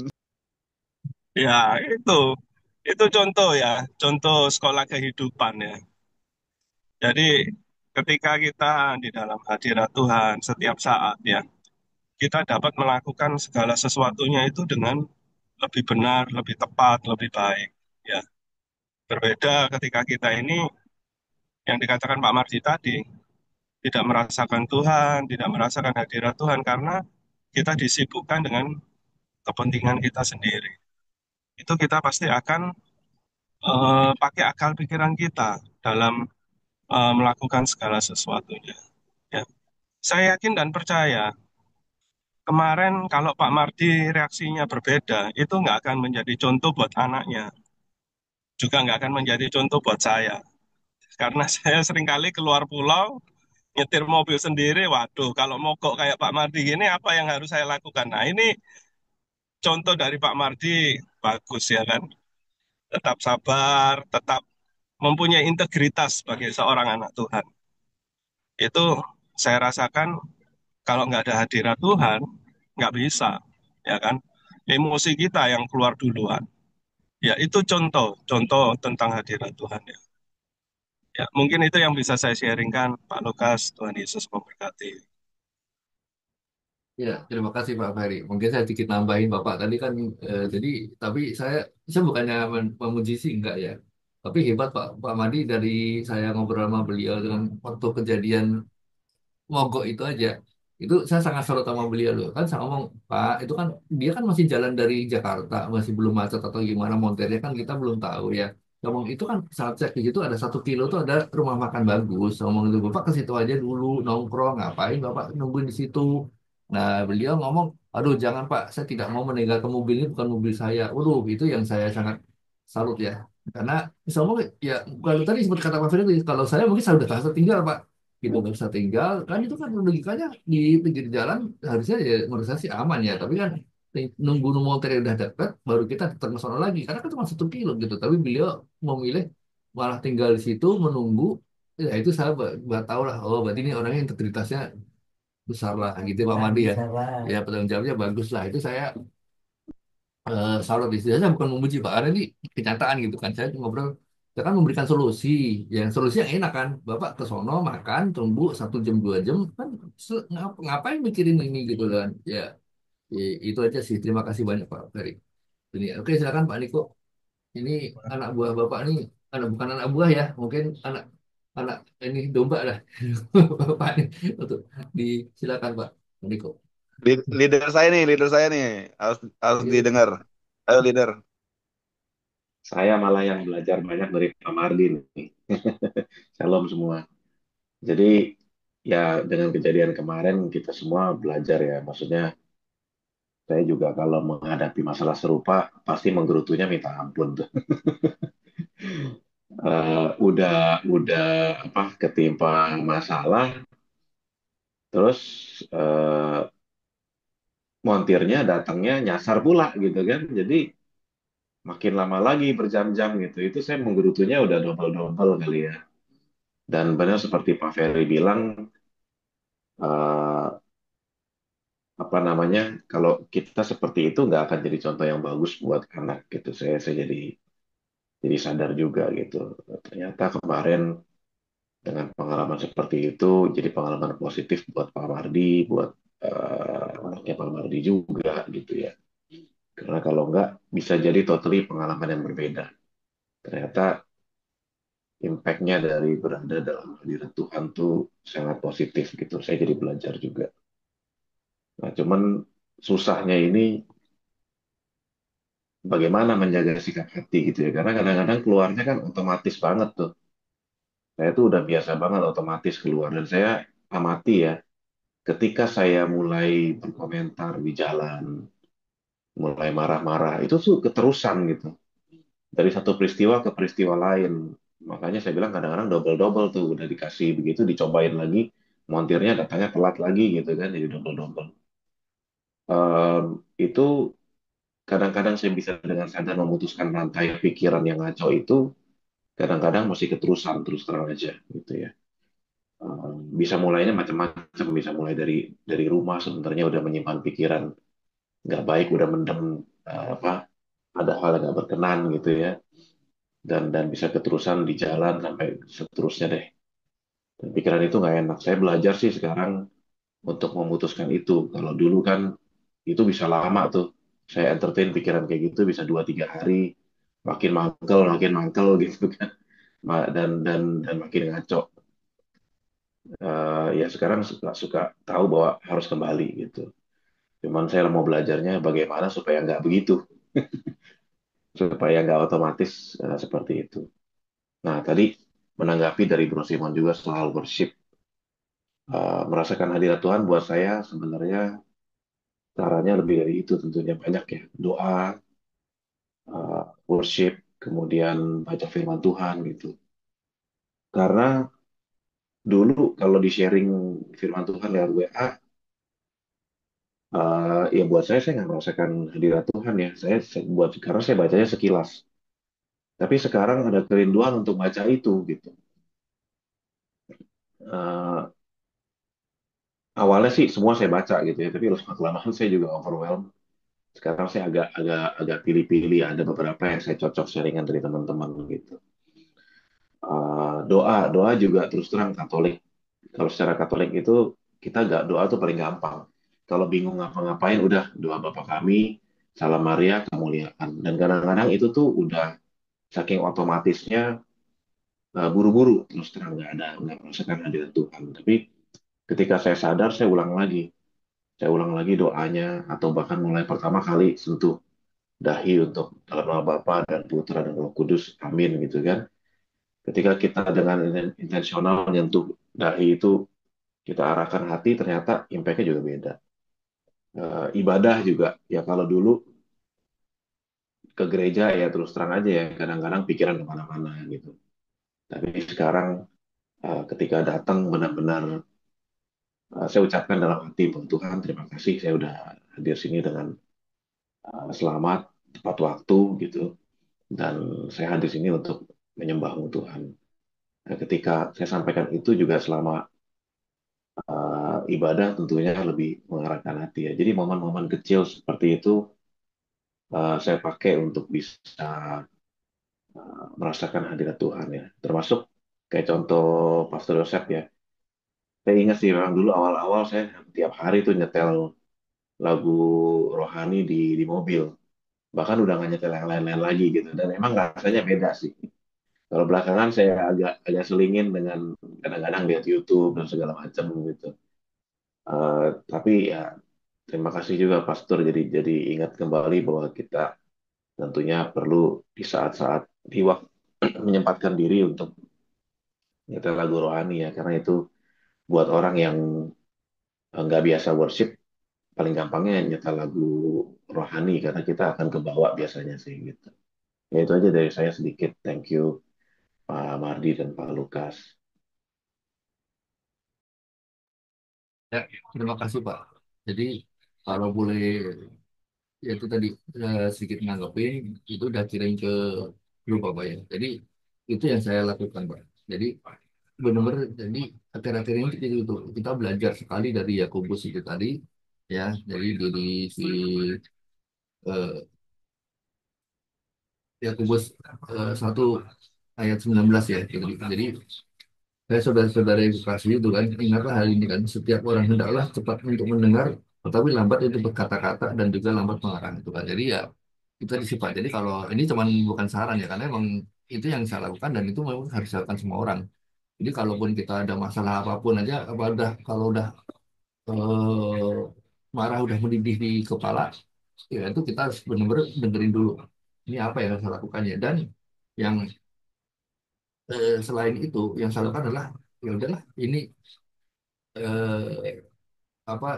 Ya, itu contoh ya, contoh sekolah kehidupan ya. Jadi ketika kita di dalam hadirat Tuhan setiap saat ya, kita dapat melakukan segala sesuatunya itu dengan lebih benar, lebih tepat, lebih baik. Ya, berbeda ketika kita ini yang dikatakan Pak Marji tadi, tidak merasakan Tuhan, tidak merasakan hadirat Tuhan karena kita disibukkan dengan kepentingan kita sendiri. Itu kita pasti akan pakai akal pikiran kita dalam melakukan segala sesuatunya. Ya. Saya yakin dan percaya kemarin kalau Pak Mardi reaksinya berbeda, itu nggak akan menjadi contoh buat anaknya, juga nggak akan menjadi contoh buat saya. Karena saya seringkali keluar pulau, nyetir mobil sendiri, waduh, kalau mogok kayak Pak Mardi gini, apa yang harus saya lakukan? Nah, ini contoh dari Pak Mardi, bagus ya kan? Tetap sabar, tetap mempunyai integritas sebagai seorang anak Tuhan. Itu saya rasakan kalau nggak ada hadirat Tuhan, nggak bisa, ya kan? Emosi kita yang keluar duluan. Ya, itu contoh tentang hadirat Tuhan ya. Ya, mungkin itu yang bisa saya sharingkan, Pak Lukas. Tuhan Yesus memberkati. Ya, terima kasih Pak Ferry. Mungkin saya sedikit nambahin Bapak tadi kan, jadi tapi saya bukannya memuji sih enggak ya. Tapi hebat Pak Madi dari saya ngobrol sama beliau dengan waktu kejadian mogok itu aja. Itu saya sangat salut sama beliau loh. Kan saya ngomong, Pak, itu kan dia kan masih jalan dari Jakarta, masih belum macet atau gimana monternya kan kita belum tahu ya. Saya ngomong itu kan saat cek di situ ada 1 kilo tuh ada rumah makan bagus. Saya ngomong itu Bapak ke situ aja dulu nongkrong, ngapain Bapak nungguin di situ. Nah beliau ngomong, aduh jangan Pak, saya tidak mau meninggalkan mobil ini bukan mobil saya. Waduh itu yang saya sangat salut ya. Karena bisa ngomong ya kalau tadi seperti kata Pak Firly, kalau saya mungkin saya udah tak tinggal Pak gitu nggak bisa tinggal kan itu kan logikanya di pinggir jalan harusnya ya menurut saya sih aman ya tapi kan nunggu motor yang udah deket baru kita tetap ke sono lagi karena kan cuma 1 kilo gitu tapi beliau memilih malah tinggal di situ menunggu ya itu saya tahu lah oh berarti ini orangnya integritasnya besar lah gitu Pak Madi ya ya pertanggung jawabnya bagus lah itu saya salut di sini saya bukan memuji Pak karena ini kenyataan gitu kan saya ngobrol saya kan memberikan solusi yang solusi yang enak kan Bapak ke sono makan tunggu 1 jam 2 jam kan ngapain mikirin ini gitu kan ya itu aja sih terima kasih banyak Pak Ferry ini oke silakan Pak Niko ini anak buah Bapak nih anak bukan anak buah ya mungkin anak anak ini domba lah Bapak nih untuk silakan Pak Niko. Leader saya nih, harus Iya. didengar. Ayo leader. Saya malah yang belajar banyak dari Pak Mardin nih. Shalom semua. Jadi ya dengan kejadian kemarin kita semua belajar ya. Maksudnya saya juga kalau menghadapi masalah serupa pasti menggerutunya minta ampun tuh. Udah apa ketimpa masalah terus montirnya datangnya nyasar pula gitu kan. Jadi makin lama lagi berjam-jam gitu. Itu saya menggerutunya udah double-double kali ya. Dan benar seperti Pak Ferry bilang, eh, apa namanya, kalau kita seperti itu nggak akan jadi contoh yang bagus buat anak gitu. Saya jadi sadar juga gitu. Ternyata kemarin dengan pengalaman seperti itu jadi pengalaman positif buat Pak Mardi, buat anaknya Pak Mardi juga gitu ya. Karena kalau enggak, bisa jadi totally pengalaman yang berbeda. Ternyata impact-nya dari berada dalam hadirat Tuhan tuh sangat positif gitu. Saya jadi belajar juga. Nah, cuman susahnya ini bagaimana menjaga sikap hati gitu ya. Karena kadang-kadang keluarnya kan otomatis banget tuh. Saya tuh udah biasa banget otomatis keluar. Dan saya amati ya, ketika saya mulai berkomentar di jalan, mulai marah-marah, itu tuh keterusan gitu. Dari satu peristiwa ke peristiwa lain. Makanya saya bilang kadang-kadang double-double tuh. Udah dikasih begitu, dicobain lagi, montirnya datangnya telat lagi gitu kan, jadi double-double. Itu kadang-kadang saya bisa dengan sadar memutuskan rantai pikiran yang ngaco itu, kadang-kadang masih keterusan terus terang aja gitu ya. Bisa mulainya macam-macam, bisa mulai dari rumah sebenarnya udah menyimpan pikiran nggak baik, udah mendem apa ada hal yang nggak berkenan gitu ya, dan bisa keterusan di jalan sampai seterusnya deh. Dan pikiran itu nggak enak. Saya belajar sih sekarang untuk memutuskan itu. Kalau dulu kan itu bisa lama tuh. Saya entertain pikiran kayak gitu bisa 2 3 hari, makin mangkel gitu kan. Dan makin ngaco. Ya sekarang suka suka tahu bahwa harus kembali gitu. Cuman saya mau belajarnya bagaimana supaya nggak begitu, supaya nggak otomatis seperti itu. Nah tadi menanggapi dari Bro Simon juga soal worship, merasakan hadirat Tuhan buat saya sebenarnya caranya lebih dari itu tentunya banyak ya. Doa, worship, kemudian baca firman Tuhan gitu. Karena dulu kalau di sharing firman Tuhan lewat WA, ya buat saya nggak merasakan hadirat Tuhan ya. Buat karena saya bacanya sekilas. Tapi sekarang ada kerinduan untuk baca itu gitu. Eh, Awalnya sih semua saya baca gitu ya, tapi lama kelamaan saya juga overwhelmed. Sekarang saya agak pilih-pilih, ada beberapa yang saya cocok sharingan dari teman-teman gitu. Doa doa juga terus terang Katolik. Kalau secara Katolik itu kita gak doa tuh paling gampang. Kalau bingung ngapa-ngapain udah doa Bapa kami, Salam Maria, kemuliaan. Dan kadang-kadang itu tuh udah saking otomatisnya, buru-buru terus terang nggak merasakan hadirat Tuhan. Tapi ketika saya sadar saya ulang lagi doanya atau bahkan mulai pertama kali sentuh dahi untuk dalam nama Bapa dan Putra dan Roh Kudus, amin gitu kan. Ketika kita dengan intensional menyentuh dahi itu, kita arahkan hati, ternyata impact-nya juga beda. Ibadah juga, ya kalau dulu ke gereja ya terus terang aja ya, kadang-kadang pikiran kemana-mana gitu. Tapi sekarang ketika datang benar-benar saya ucapkan dalam hati, "Bang Tuhan, terima kasih saya udah hadir sini dengan selamat, tepat waktu gitu. Dan saya hadir sini untuk menyembahmu Tuhan." Nah, ketika saya sampaikan itu juga selama ibadah tentunya lebih mengarahkan hati ya. Jadi momen-momen kecil seperti itu saya pakai untuk bisa merasakan hadirat Tuhan ya. Termasuk kayak contoh Pastor Yosef ya. Saya ingat sih memang dulu awal-awal saya tiap hari tuh nyetel lagu rohani di mobil. Bahkan udah nggak nyetel yang lain-lain lagi gitu. Dan emang rasanya beda sih. Kalau belakangan saya agak agak selingin dengan kadang-kadang lihat YouTube dan segala macam gitu. Tapi ya terima kasih juga Pastor jadi ingat kembali bahwa kita tentunya perlu di saat-saat di waktu menyempatkan diri untuk nyetel lagu rohani ya, karena itu buat orang yang nggak biasa worship paling gampangnya nyetel lagu rohani karena kita akan kebawa biasanya sih gitu. Ya itu aja dari saya sedikit. Thank you Pak Mardi dan Pak Lukas. Ya, terima kasih Pak. Jadi kalau boleh, ya itu tadi sedikit nanggepin, itu udah kirim ke grup Pak ya. Jadi itu yang saya lakukan Pak. Jadi benar-benar jadi akhir-akhir ini kita belajar sekali dari Yakobus itu tadi ya. Jadi dari si eh, Yakobus 1 ayat 19 ya. Jadi saya saudara-saudara yang kasih itu kan, ingatlah hal ini kan, setiap orang hendaklah cepat untuk mendengar, tetapi lambat itu berkata-kata dan juga lambat mengarang itu kan. Jadi ya itu disifat. Jadi kalau ini cuman bukan saran ya, karena emang itu yang saya lakukan dan itu memang harus dilakukan semua orang. Jadi kalaupun kita ada masalah apapun aja, apa udah kalau udah eh, marah udah mendidih di kepala, ya itu kita harus benar-benar dengerin dulu. Ini apa yang harus saya lakukan ya. Dan yang selain itu, yang saya lakukan adalah ya udahlah ini eh, apa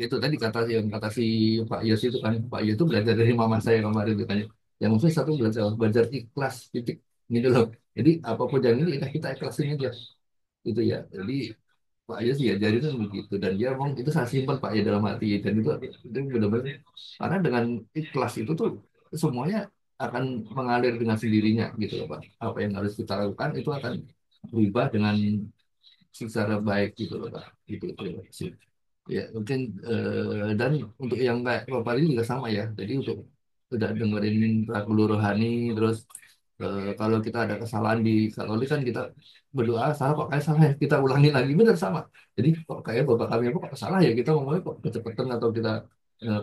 itu tadi kata yang kata si Pak Yos itu kan, Pak Yos itu belajar dari mama saya kemarin itu kan, yang maksudnya satu belajar belajar ikhlas titik gitu loh. Jadi apapun yang ini kita ikhlasin aja gitu ya. Jadi Pak Yos ya jadi itu begitu, dan dia ngomong itu saya simpan Pak ya dalam hati, dan itu benar-benar karena dengan ikhlas itu tuh semuanya akan mengalir dengan sendirinya gitu loh Pak. Apa yang harus kita lakukan itu akan berubah dengan secara baik gitu loh Pak. Gitu, terima kasih. Ya, mungkin dan untuk yang kayak Bapak ini juga sama ya. Jadi untuk udah dengerin Pak Guru Rohani, terus kalau kita ada kesalahan di Katolik kan kita berdoa salah kok kayak salah ya kita ulangi lagi benar sama. Jadi kok kayak Bapak kami apa kok salah ya kita ngomongnya kok kecepatan atau kita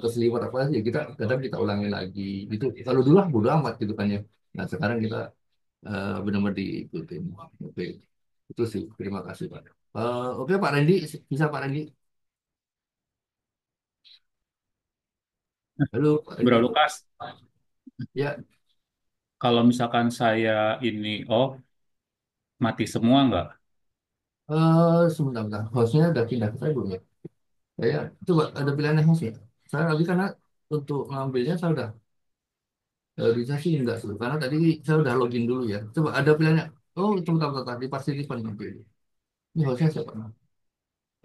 keseliwat apa ya kita kadang kita ulangi lagi gitu. Kalau dulu ah bodo amat gitu kan ya. Nah sekarang kita benar-benar diikutin. Oke, itu sih. Terima kasih Pak. Oke Pak Randy, bisa Pak Randy. Halo Pak Bro Randy. Lukas, Ya, kalau misalkan saya ini off, mati semua nggak? sebentar, bentar. Hostnya udah pindah ke saya belum ya? Saya coba ada pilihannya host ya. Saya lagi karena untuk ngambilnya saya udah bisa sih enggak sih. Karena tadi saya udah login dulu ya. Coba ada pilihannya. Oh, itu bentar, bentar. Di partisipan nanti. Ini hostnya siapa?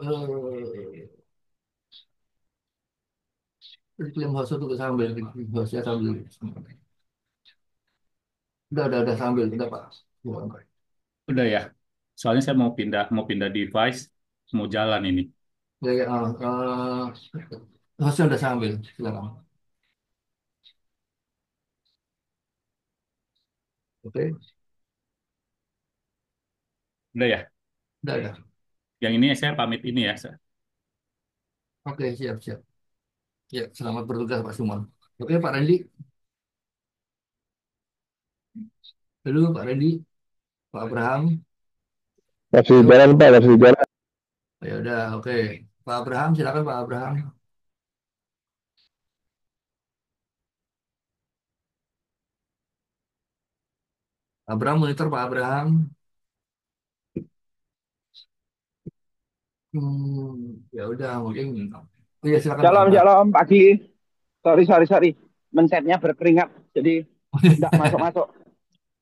Eh, Tadi pilih host itu saya ambil. Hostnya saya ambil. Udah saya ambil. Udah Pak. Ya, Udah ya. Soalnya saya mau pindah device, mau jalan ini. ya, ya, hostnya udah saya ambil. Silakan. Oke, Udah ya. udah. Yang ini saya pamit ini ya. Oke, siap, siap. Ya, selamat bertugas Pak Suman. Oke, Pak Randy. Halo, Pak Randy. Pak Abraham. Masih Halo. jalan Pak, masih jalan. Ya udah, oke. Pak Abraham, silakan Pak Abraham. Abraham monitor Pak Abraham. Ya udah, mungkin. Oh ya, silakan Pak Shalom, Abraham. shalom, pagi. Sorry. Mencetnya berkeringat, jadi tidak masuk-masuk.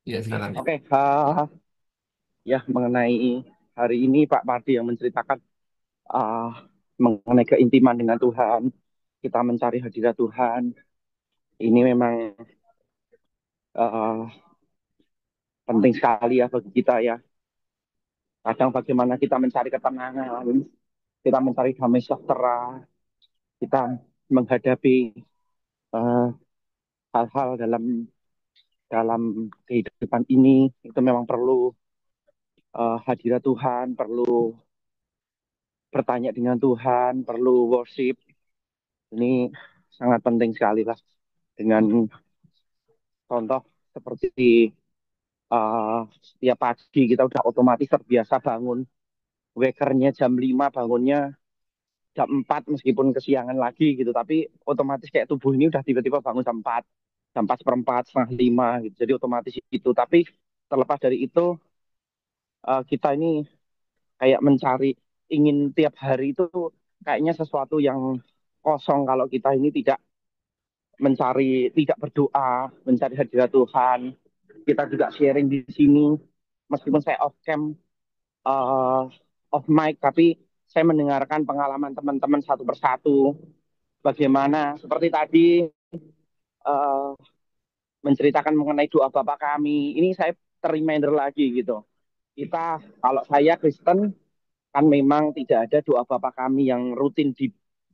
Ya, silakan ya. Oke, ya mengenai hari ini Pak Mardi yang menceritakan uh, mengenai keintiman dengan Tuhan, kita mencari hadirat Tuhan. Ini memang uh, penting sekali ya bagi kita ya. Kadang bagaimana kita mencari ketenangan, kita mencari damai sejahtera, kita menghadapi uh, hal-hal dalam dalam kehidupan ini itu memang perlu hadirat Tuhan, perlu bertanya dengan Tuhan, perlu worship. Ini sangat penting sekali lah. Dengan contoh seperti setiap pagi kita udah otomatis terbiasa bangun. Wakernya jam 5, bangunnya jam 4 meskipun kesiangan lagi gitu. Tapi otomatis kayak tubuh ini udah tiba-tiba bangun jam 4, jam 4 seperempat, setengah 5 gitu. Jadi otomatis itu. Tapi terlepas dari itu, kita ini kayak mencari, ingin tiap hari itu kayaknya sesuatu yang kosong kalau kita ini tidak mencari, tidak berdoa, mencari hadirat Tuhan. Kita juga sharing di sini, meskipun saya off cam, uh, off mic, tapi saya mendengarkan pengalaman teman-teman satu persatu. Bagaimana seperti tadi uh, menceritakan mengenai doa Bapa kami. Ini saya ter-reminder lagi gitu. Kita, kalau saya Kristen, kan memang tidak ada doa Bapa kami yang rutin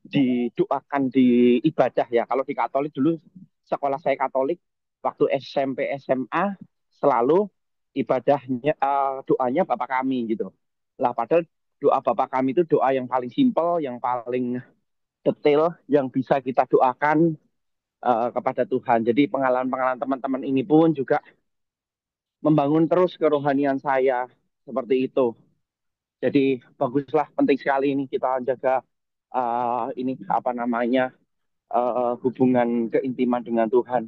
didoakan di ibadah ya. Kalau di Katolik dulu, sekolah saya Katolik, waktu SMP SMA selalu ibadahnya doanya Bapa kami gitu. Lah padahal doa Bapa kami itu doa yang paling simpel, yang paling detail, yang bisa kita doakan kepada Tuhan. Jadi pengalaman-pengalaman teman-teman ini pun juga membangun terus kerohanian saya seperti itu. Jadi baguslah, penting sekali ini kita jaga ini apa namanya hubungan keintiman dengan Tuhan.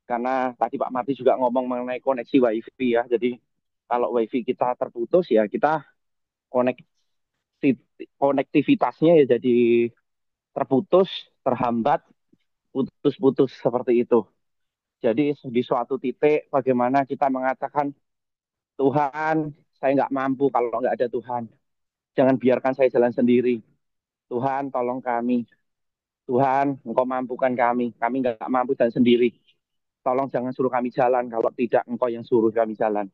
Karena tadi Pak Marti juga ngomong mengenai koneksi WiFi ya. Jadi kalau WiFi kita terputus ya kita konektivitasnya ya jadi terputus, terhambat, putus-putus seperti itu. Jadi di suatu titik bagaimana kita mengatakan Tuhan, saya nggak mampu kalau nggak ada Tuhan. Jangan biarkan saya jalan sendiri. Tuhan, tolong kami. Tuhan, Engkau mampukan kami. Kami nggak mampu jalan sendiri. Tolong jangan suruh kami jalan kalau tidak Engkau yang suruh kami jalan.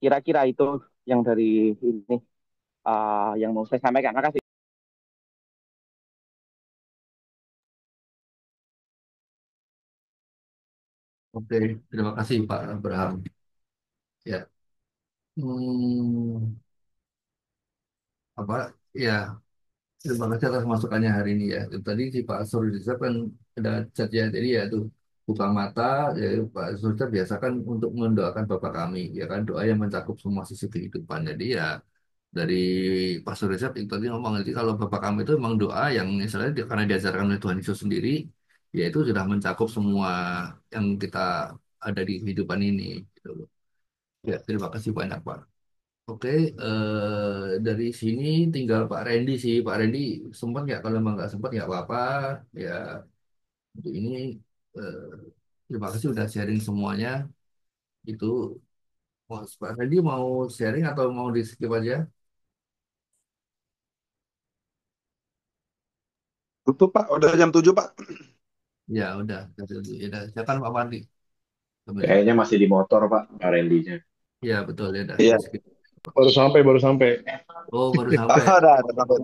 Kira-kira itu yang dari ini yang mau saya sampaikan. Terima kasih. Oke, terima kasih Pak Abraham. Ya, hmm, apa? Ya, terima kasih atas masukannya hari ini ya. Tadi si Pak Surya kan ada chatnya tadi ya tuh buka mata ya Pak Surya biasakan untuk mendoakan Bapak kami ya kan doa yang mencakup semua sisi kehidupan. Jadi ya dari Pak Surya itu tadi ngomong nanti kalau Bapak kami itu memang doa yang misalnya karena diajarkan oleh Tuhan Yesus sendiri ya itu sudah mencakup semua yang kita ada di kehidupan ini gitu loh. Ya, terima kasih banyak Pak. Oke, dari sini tinggal Pak Randy sih. Pak Randy sempat nggak? Kalau emang nggak sempat nggak apa-apa. Ya, untuk ini eh, terima kasih udah sharing semuanya. Itu Pak Randy mau sharing atau mau di skip aja? Tutup Pak, udah jam 7 Pak. Ya udah, ya udah. Silakan Pak Mardi. Kayaknya masih di motor Pak, Pak Randy-nya. Ya betul ya udah. Iya. Di skip. Baru sampai. Oh baru Ah, sampai. udah sampai.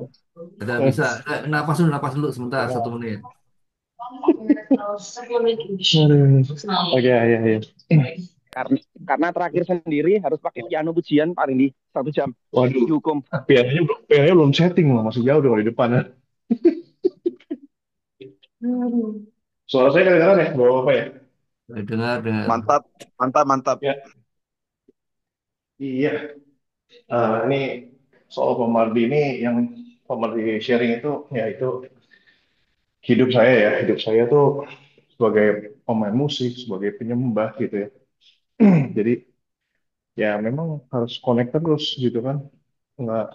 Udah bisa. Napas dulu sebentar 1 menit. Oke, ya, ya. Karena terakhir sendiri harus pakai piano pujian Pak Rindi 1 jam. Waduh, Dihukum. pianonya belum setting loh, masih jauh dari depan. Suara saya kedengaran ya, bawa apa ya? Dengar dengar. Mantap, mantap, mantap. Ya, iya. Ini soal Pemardi ini yang Pemardi sharing itu, ya itu hidup saya ya. Hidup saya tuh sebagai pemain musik, sebagai penyembah gitu ya. Jadi ya memang harus connect terus gitu kan. Nggak,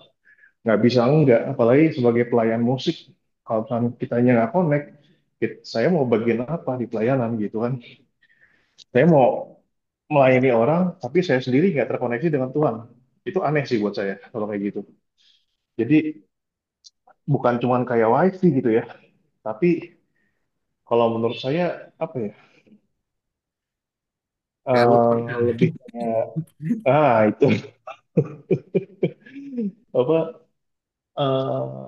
nggak bisa enggak, apalagi sebagai pelayan musik. Kalau misalnya kitanya nggak connect, saya mau bagian apa di pelayanan gitu kan. Saya mau melayani orang, tapi saya sendiri nggak terkoneksi dengan Tuhan. Itu aneh sih buat saya kalau kayak gitu. Jadi bukan cuman kayak wifi gitu ya, tapi kalau menurut saya apa ya, Kayak routernya. lebih kayak itu apa eh,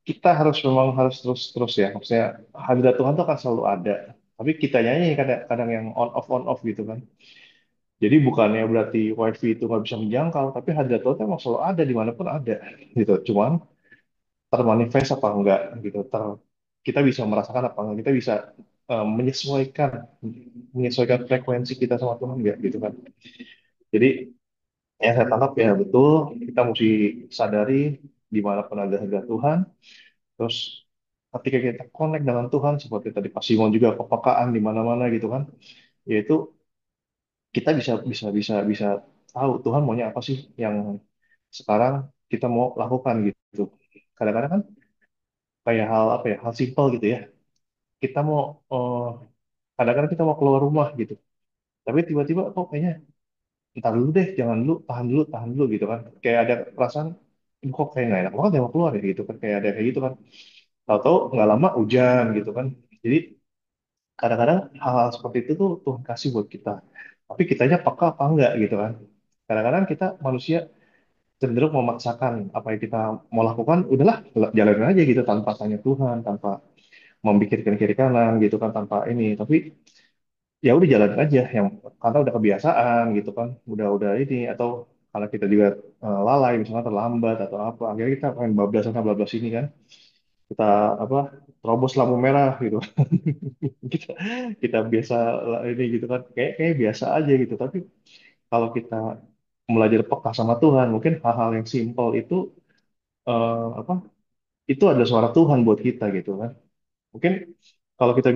kita harus memang harus terus ya, maksudnya hadirat Tuhan itu akan selalu ada, tapi kitanya ini kadang-kadang yang on off gitu kan. Jadi bukannya berarti wifi itu nggak bisa menjangkau, tapi hadirat Tuhan itu emang selalu ada dimanapun ada gitu. Cuman termanifest apa enggak gitu, kita bisa merasakan apa enggak, kita bisa menyesuaikan menyesuaikan frekuensi kita sama Tuhan enggak gitu kan. Jadi yang saya tangkap ya betul, kita mesti sadari di mana ada harga Tuhan. Terus ketika kita connect dengan Tuhan, seperti tadi Pak Simon juga kepekaan di mana-mana gitu kan, yaitu kita bisa tahu Tuhan maunya apa sih yang sekarang kita mau lakukan gitu. Kadang-kadang kan kayak hal apa ya, hal simpel gitu ya. Kita mau kadang-kadang kita mau keluar rumah gitu, tapi tiba-tiba kok kayaknya entar dulu deh, jangan dulu, tahan dulu gitu kan. Kayak ada perasaan, "Ini kok kayak nggak enak banget ya mau keluar ya," gitu kan. Kayak ada kayak gitu kan. Tahu-tahu nggak lama hujan gitu kan. Jadi kadang-kadang hal-hal seperti itu tuh Tuhan kasih buat kita. Tapi kitanya peka apa enggak gitu kan. Kadang-kadang kita manusia cenderung memaksakan apa yang kita mau lakukan, udahlah jalanin aja gitu tanpa tanya Tuhan, tanpa memikirkan kiri kanan gitu kan, tanpa ini. Tapi ya udah jalanin aja yang karena udah kebiasaan gitu kan, udah ini atau karena kita juga lalai, misalnya terlambat atau apa, akhirnya kita main bablas sana bablas ini kan, kita apa terobos lampu merah gitu, kita kita biasa ini gitu kan, kayak biasa aja gitu. Tapi kalau kita belajar peka sama Tuhan, mungkin hal-hal yang simpel itu apa itu ada suara Tuhan buat kita gitu kan. Mungkin kalau kita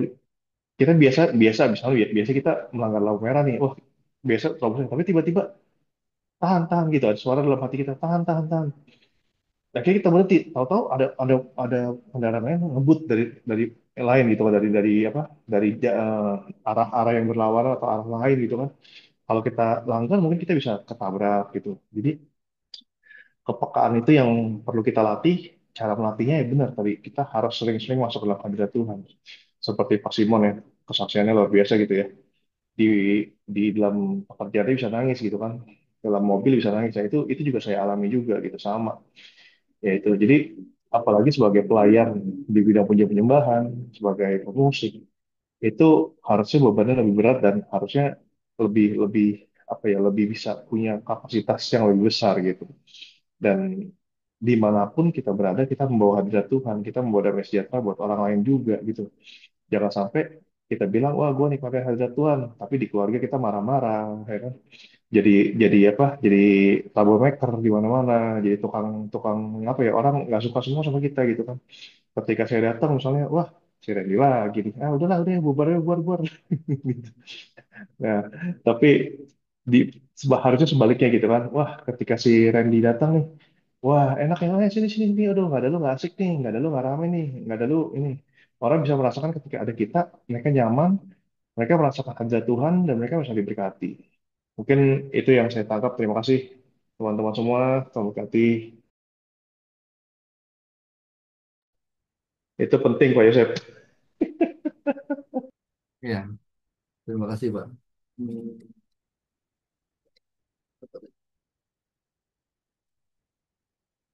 kita biasa biasa misalnya biasa kita melanggar lampu merah nih, wah biasa terobos, tapi tiba-tiba tahan tahan gitu, ada suara dalam hati kita, tahan tahan tahan. Akhirnya kita berhenti, tahu-tahu ada kendaraan lain ngebut dari lain gitu, dari apa dari arah-arah yang berlawanan atau arah lain gitu kan. Kalau kita langgar mungkin kita bisa ketabrak gitu. Jadi kepekaan itu yang perlu kita latih. Cara melatihnya ya benar tadi, kita harus sering-sering masuk ke dalam hadirat Tuhan. Seperti Pak Simon ya, kesaksiannya luar biasa gitu ya. Di dalam pekerjaannya bisa nangis gitu kan. Dalam mobil bisa nangis. Nah, itu juga saya alami juga gitu sama. Ya itu. Jadi apalagi sebagai pelayan di bidang puja penyembahan, sebagai pemusik, itu harusnya bebannya lebih berat dan harusnya lebih lebih apa ya lebih bisa punya kapasitas yang lebih besar gitu. Dan dimanapun kita berada, kita membawa hadirat Tuhan, kita membawa damai sejahtera buat orang lain juga gitu. Jangan sampai kita bilang, wah gue nikmatin hadirat Tuhan, tapi di keluarga kita marah-marah, ya kan? Jadi jadi apa? Jadi troublemaker di mana-mana, jadi tukang tukang apa ya, orang nggak suka semua sama kita gitu kan. Ketika saya datang misalnya, wah si Randy lagi nih, ah udahlah udah bubar bubar bubar. Gitu. Nah, tapi di harusnya sebaliknya gitu kan. Wah, ketika si Randy datang nih, wah enak ya, sini sini sini, aduh nggak ada lu nggak asik nih, nggak ada lu nggak rame nih, nggak ada lu ini. Orang bisa merasakan ketika ada kita, mereka nyaman, mereka merasakan kerja Tuhan dan mereka bisa diberkati. Mungkin itu yang saya tangkap. Terima kasih teman-teman semua, Tuhan berkati. Itu penting Pak Yosef. Ya, terima kasih Pak.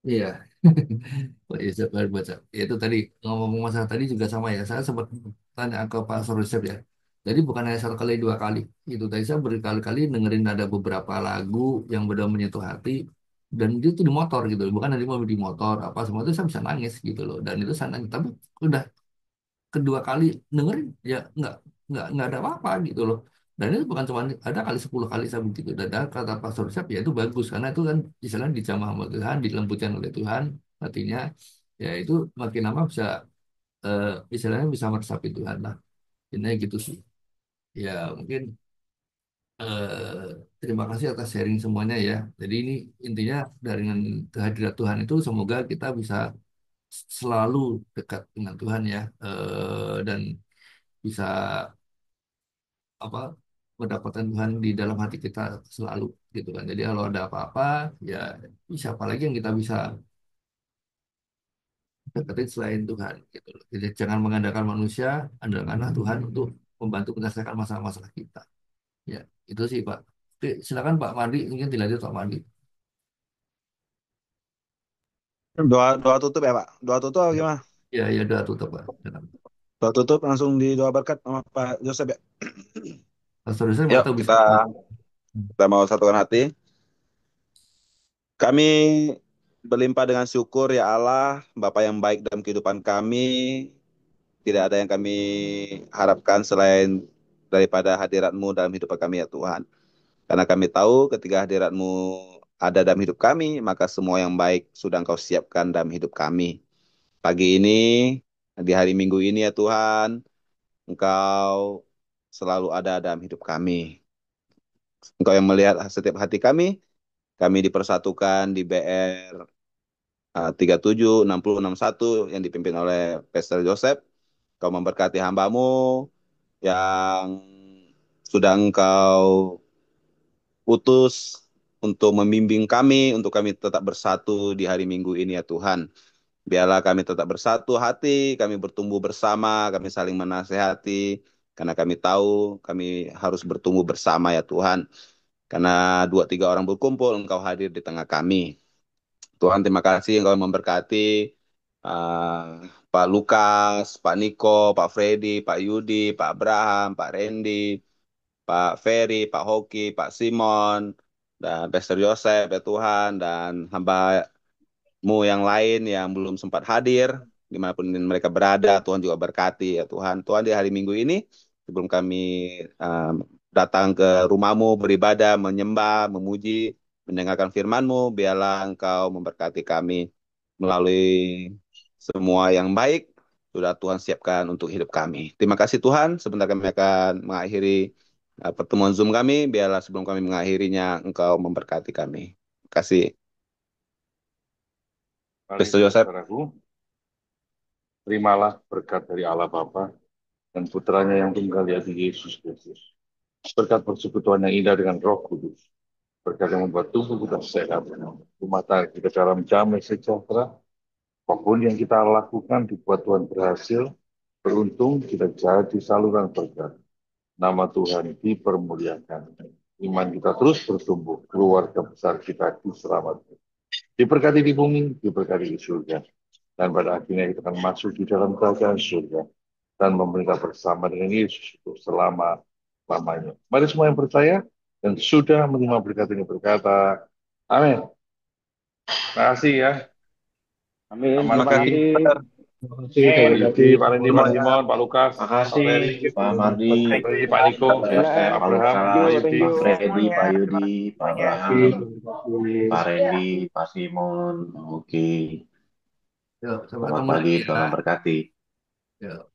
Iya. Pak Yusuf baru baca. Ya, itu tadi ngomong masalah tadi juga sama ya. Saya sempat tanya ke Pak Sorosep ya. Jadi bukan hanya satu kali dua kali. Itu tadi saya berkali-kali dengerin ada beberapa lagu yang benar menyentuh hati dan itu di motor gitu. Bukan di mobil, di motor apa semua itu saya bisa nangis gitu loh. Dan itu saya nangis. Tapi udah kedua kali dengerin ya nggak ada apa-apa gitu loh. Dan itu bukan cuma ada kali 10 kali saya begitu. Dan ada kata Pastor Siap ya itu bagus karena itu kan istilahnya dijamah sama Tuhan, dilembutkan oleh Tuhan, artinya ya itu makin lama bisa eh, istilahnya bisa meresapi Tuhan lah. Ini gitu sih. Ya mungkin terima kasih atas sharing semuanya ya. Jadi ini intinya dengan kehadiran Tuhan itu semoga kita bisa selalu dekat dengan Tuhan ya. Dan bisa apa mendapatkan Tuhan di dalam hati kita selalu gitu kan. Jadi kalau ada apa-apa ya siapa lagi yang kita bisa deketin selain Tuhan gitu loh. Jadi jangan mengandalkan manusia, andalkanlah Tuhan untuk membantu menyelesaikan masalah-masalah kita. Ya, itu sih Pak. Oke, silakan Pak Mandi, mungkin dilanjut Pak Mandi. Doa doa tutup ya Pak. Doa tutup apa Ya, gimana? ya, ya udah tutup Pak. Silakan. Doa tutup langsung di doa berkat sama Pak Joseph ya. Pastor Yusuf nggak Yuk tahu bisa. kita mau satukan hati. Kami berlimpah dengan syukur ya Allah, Bapa yang baik dalam kehidupan kami. Tidak ada yang kami harapkan selain daripada hadirat-Mu dalam hidup kami ya Tuhan. Karena kami tahu ketika hadirat-Mu ada dalam hidup kami, maka semua yang baik sudah Engkau siapkan dalam hidup kami. Pagi ini, di hari Minggu ini ya Tuhan, Engkau selalu ada dalam hidup kami. Engkau yang melihat setiap hati kami dipersatukan di BR 376061 yang dipimpin oleh Pastor Joseph. Kau memberkati hambamu yang sudah Engkau utus untuk membimbing kami, untuk kami tetap bersatu di hari Minggu ini ya Tuhan. Biarlah kami tetap bersatu hati, kami bertumbuh bersama, kami saling menasehati, karena kami tahu kami harus bertumbuh bersama ya Tuhan. Karena dua tiga orang berkumpul, Engkau hadir di tengah kami. Tuhan terima kasih Engkau memberkati Pak Lukas, Pak Niko, Pak Freddy, Pak Yudi, Pak Abraham, Pak Randy, Pak Ferry, Pak Hoki, Pak Simon, dan Pastor Joseph ya Tuhan, dan hamba-Mu yang lain yang belum sempat hadir, dimanapun mereka berada, Tuhan juga berkati ya Tuhan. Tuhan di hari Minggu ini, sebelum kami um, datang ke rumah-Mu, beribadah, menyembah, memuji, mendengarkan firman-Mu, biarlah Engkau memberkati kami melalui semua yang baik, sudah Tuhan siapkan untuk hidup kami. Terima kasih Tuhan, sebentar kami akan mengakhiri pertemuan Zoom kami, biarlah sebelum kami mengakhirinya, Engkau memberkati kami. Terima kasih. Mari Pastor Joseph. saudaraku, terimalah berkat dari Allah Bapa dan putranya yang tunggal yaitu Yesus Kristus. Berkat persekutuan yang indah dengan Roh Kudus. Berkat yang membuat tubuh kita sehat. Rumah tangga kita dalam damai sejahtera. Apapun yang kita lakukan dibuat Tuhan berhasil. Beruntung kita jadi saluran berkat. Nama Tuhan dipermuliakan. Iman kita terus bertumbuh. Keluarga besar kita diselamatkan. Diberkati di bumi, diberkati di surga. Dan pada akhirnya kita akan masuk di dalam kerajaan surga. Dan memerintah bersama dengan Yesus untuk selama-lamanya. Mari semua yang percaya dan sudah menerima berkat ini berkata, amin. Terima kasih ya. Amin. Terima Terima kasih. kasih. Terima kasih, Pak Pak Yudi, Pak Randy, Pak Semuanya. Simon, Pak Lukas, Pak Makasih Ferry, Pak Mardi, Pak Randy, Pak Niko, Pak Joseph, Pak Pak Abraham, Lukas, Pak Yudi. Pak Freddy, Semuanya. Pak Terima Yudi, kasih Pak semuanya. Abraham, Terima Pak kasih. Randy, Pak Simon. Oke. Yuk, sampai Selamat ketemu pagi, lagi ya. Tuhan memberkati. Yuk.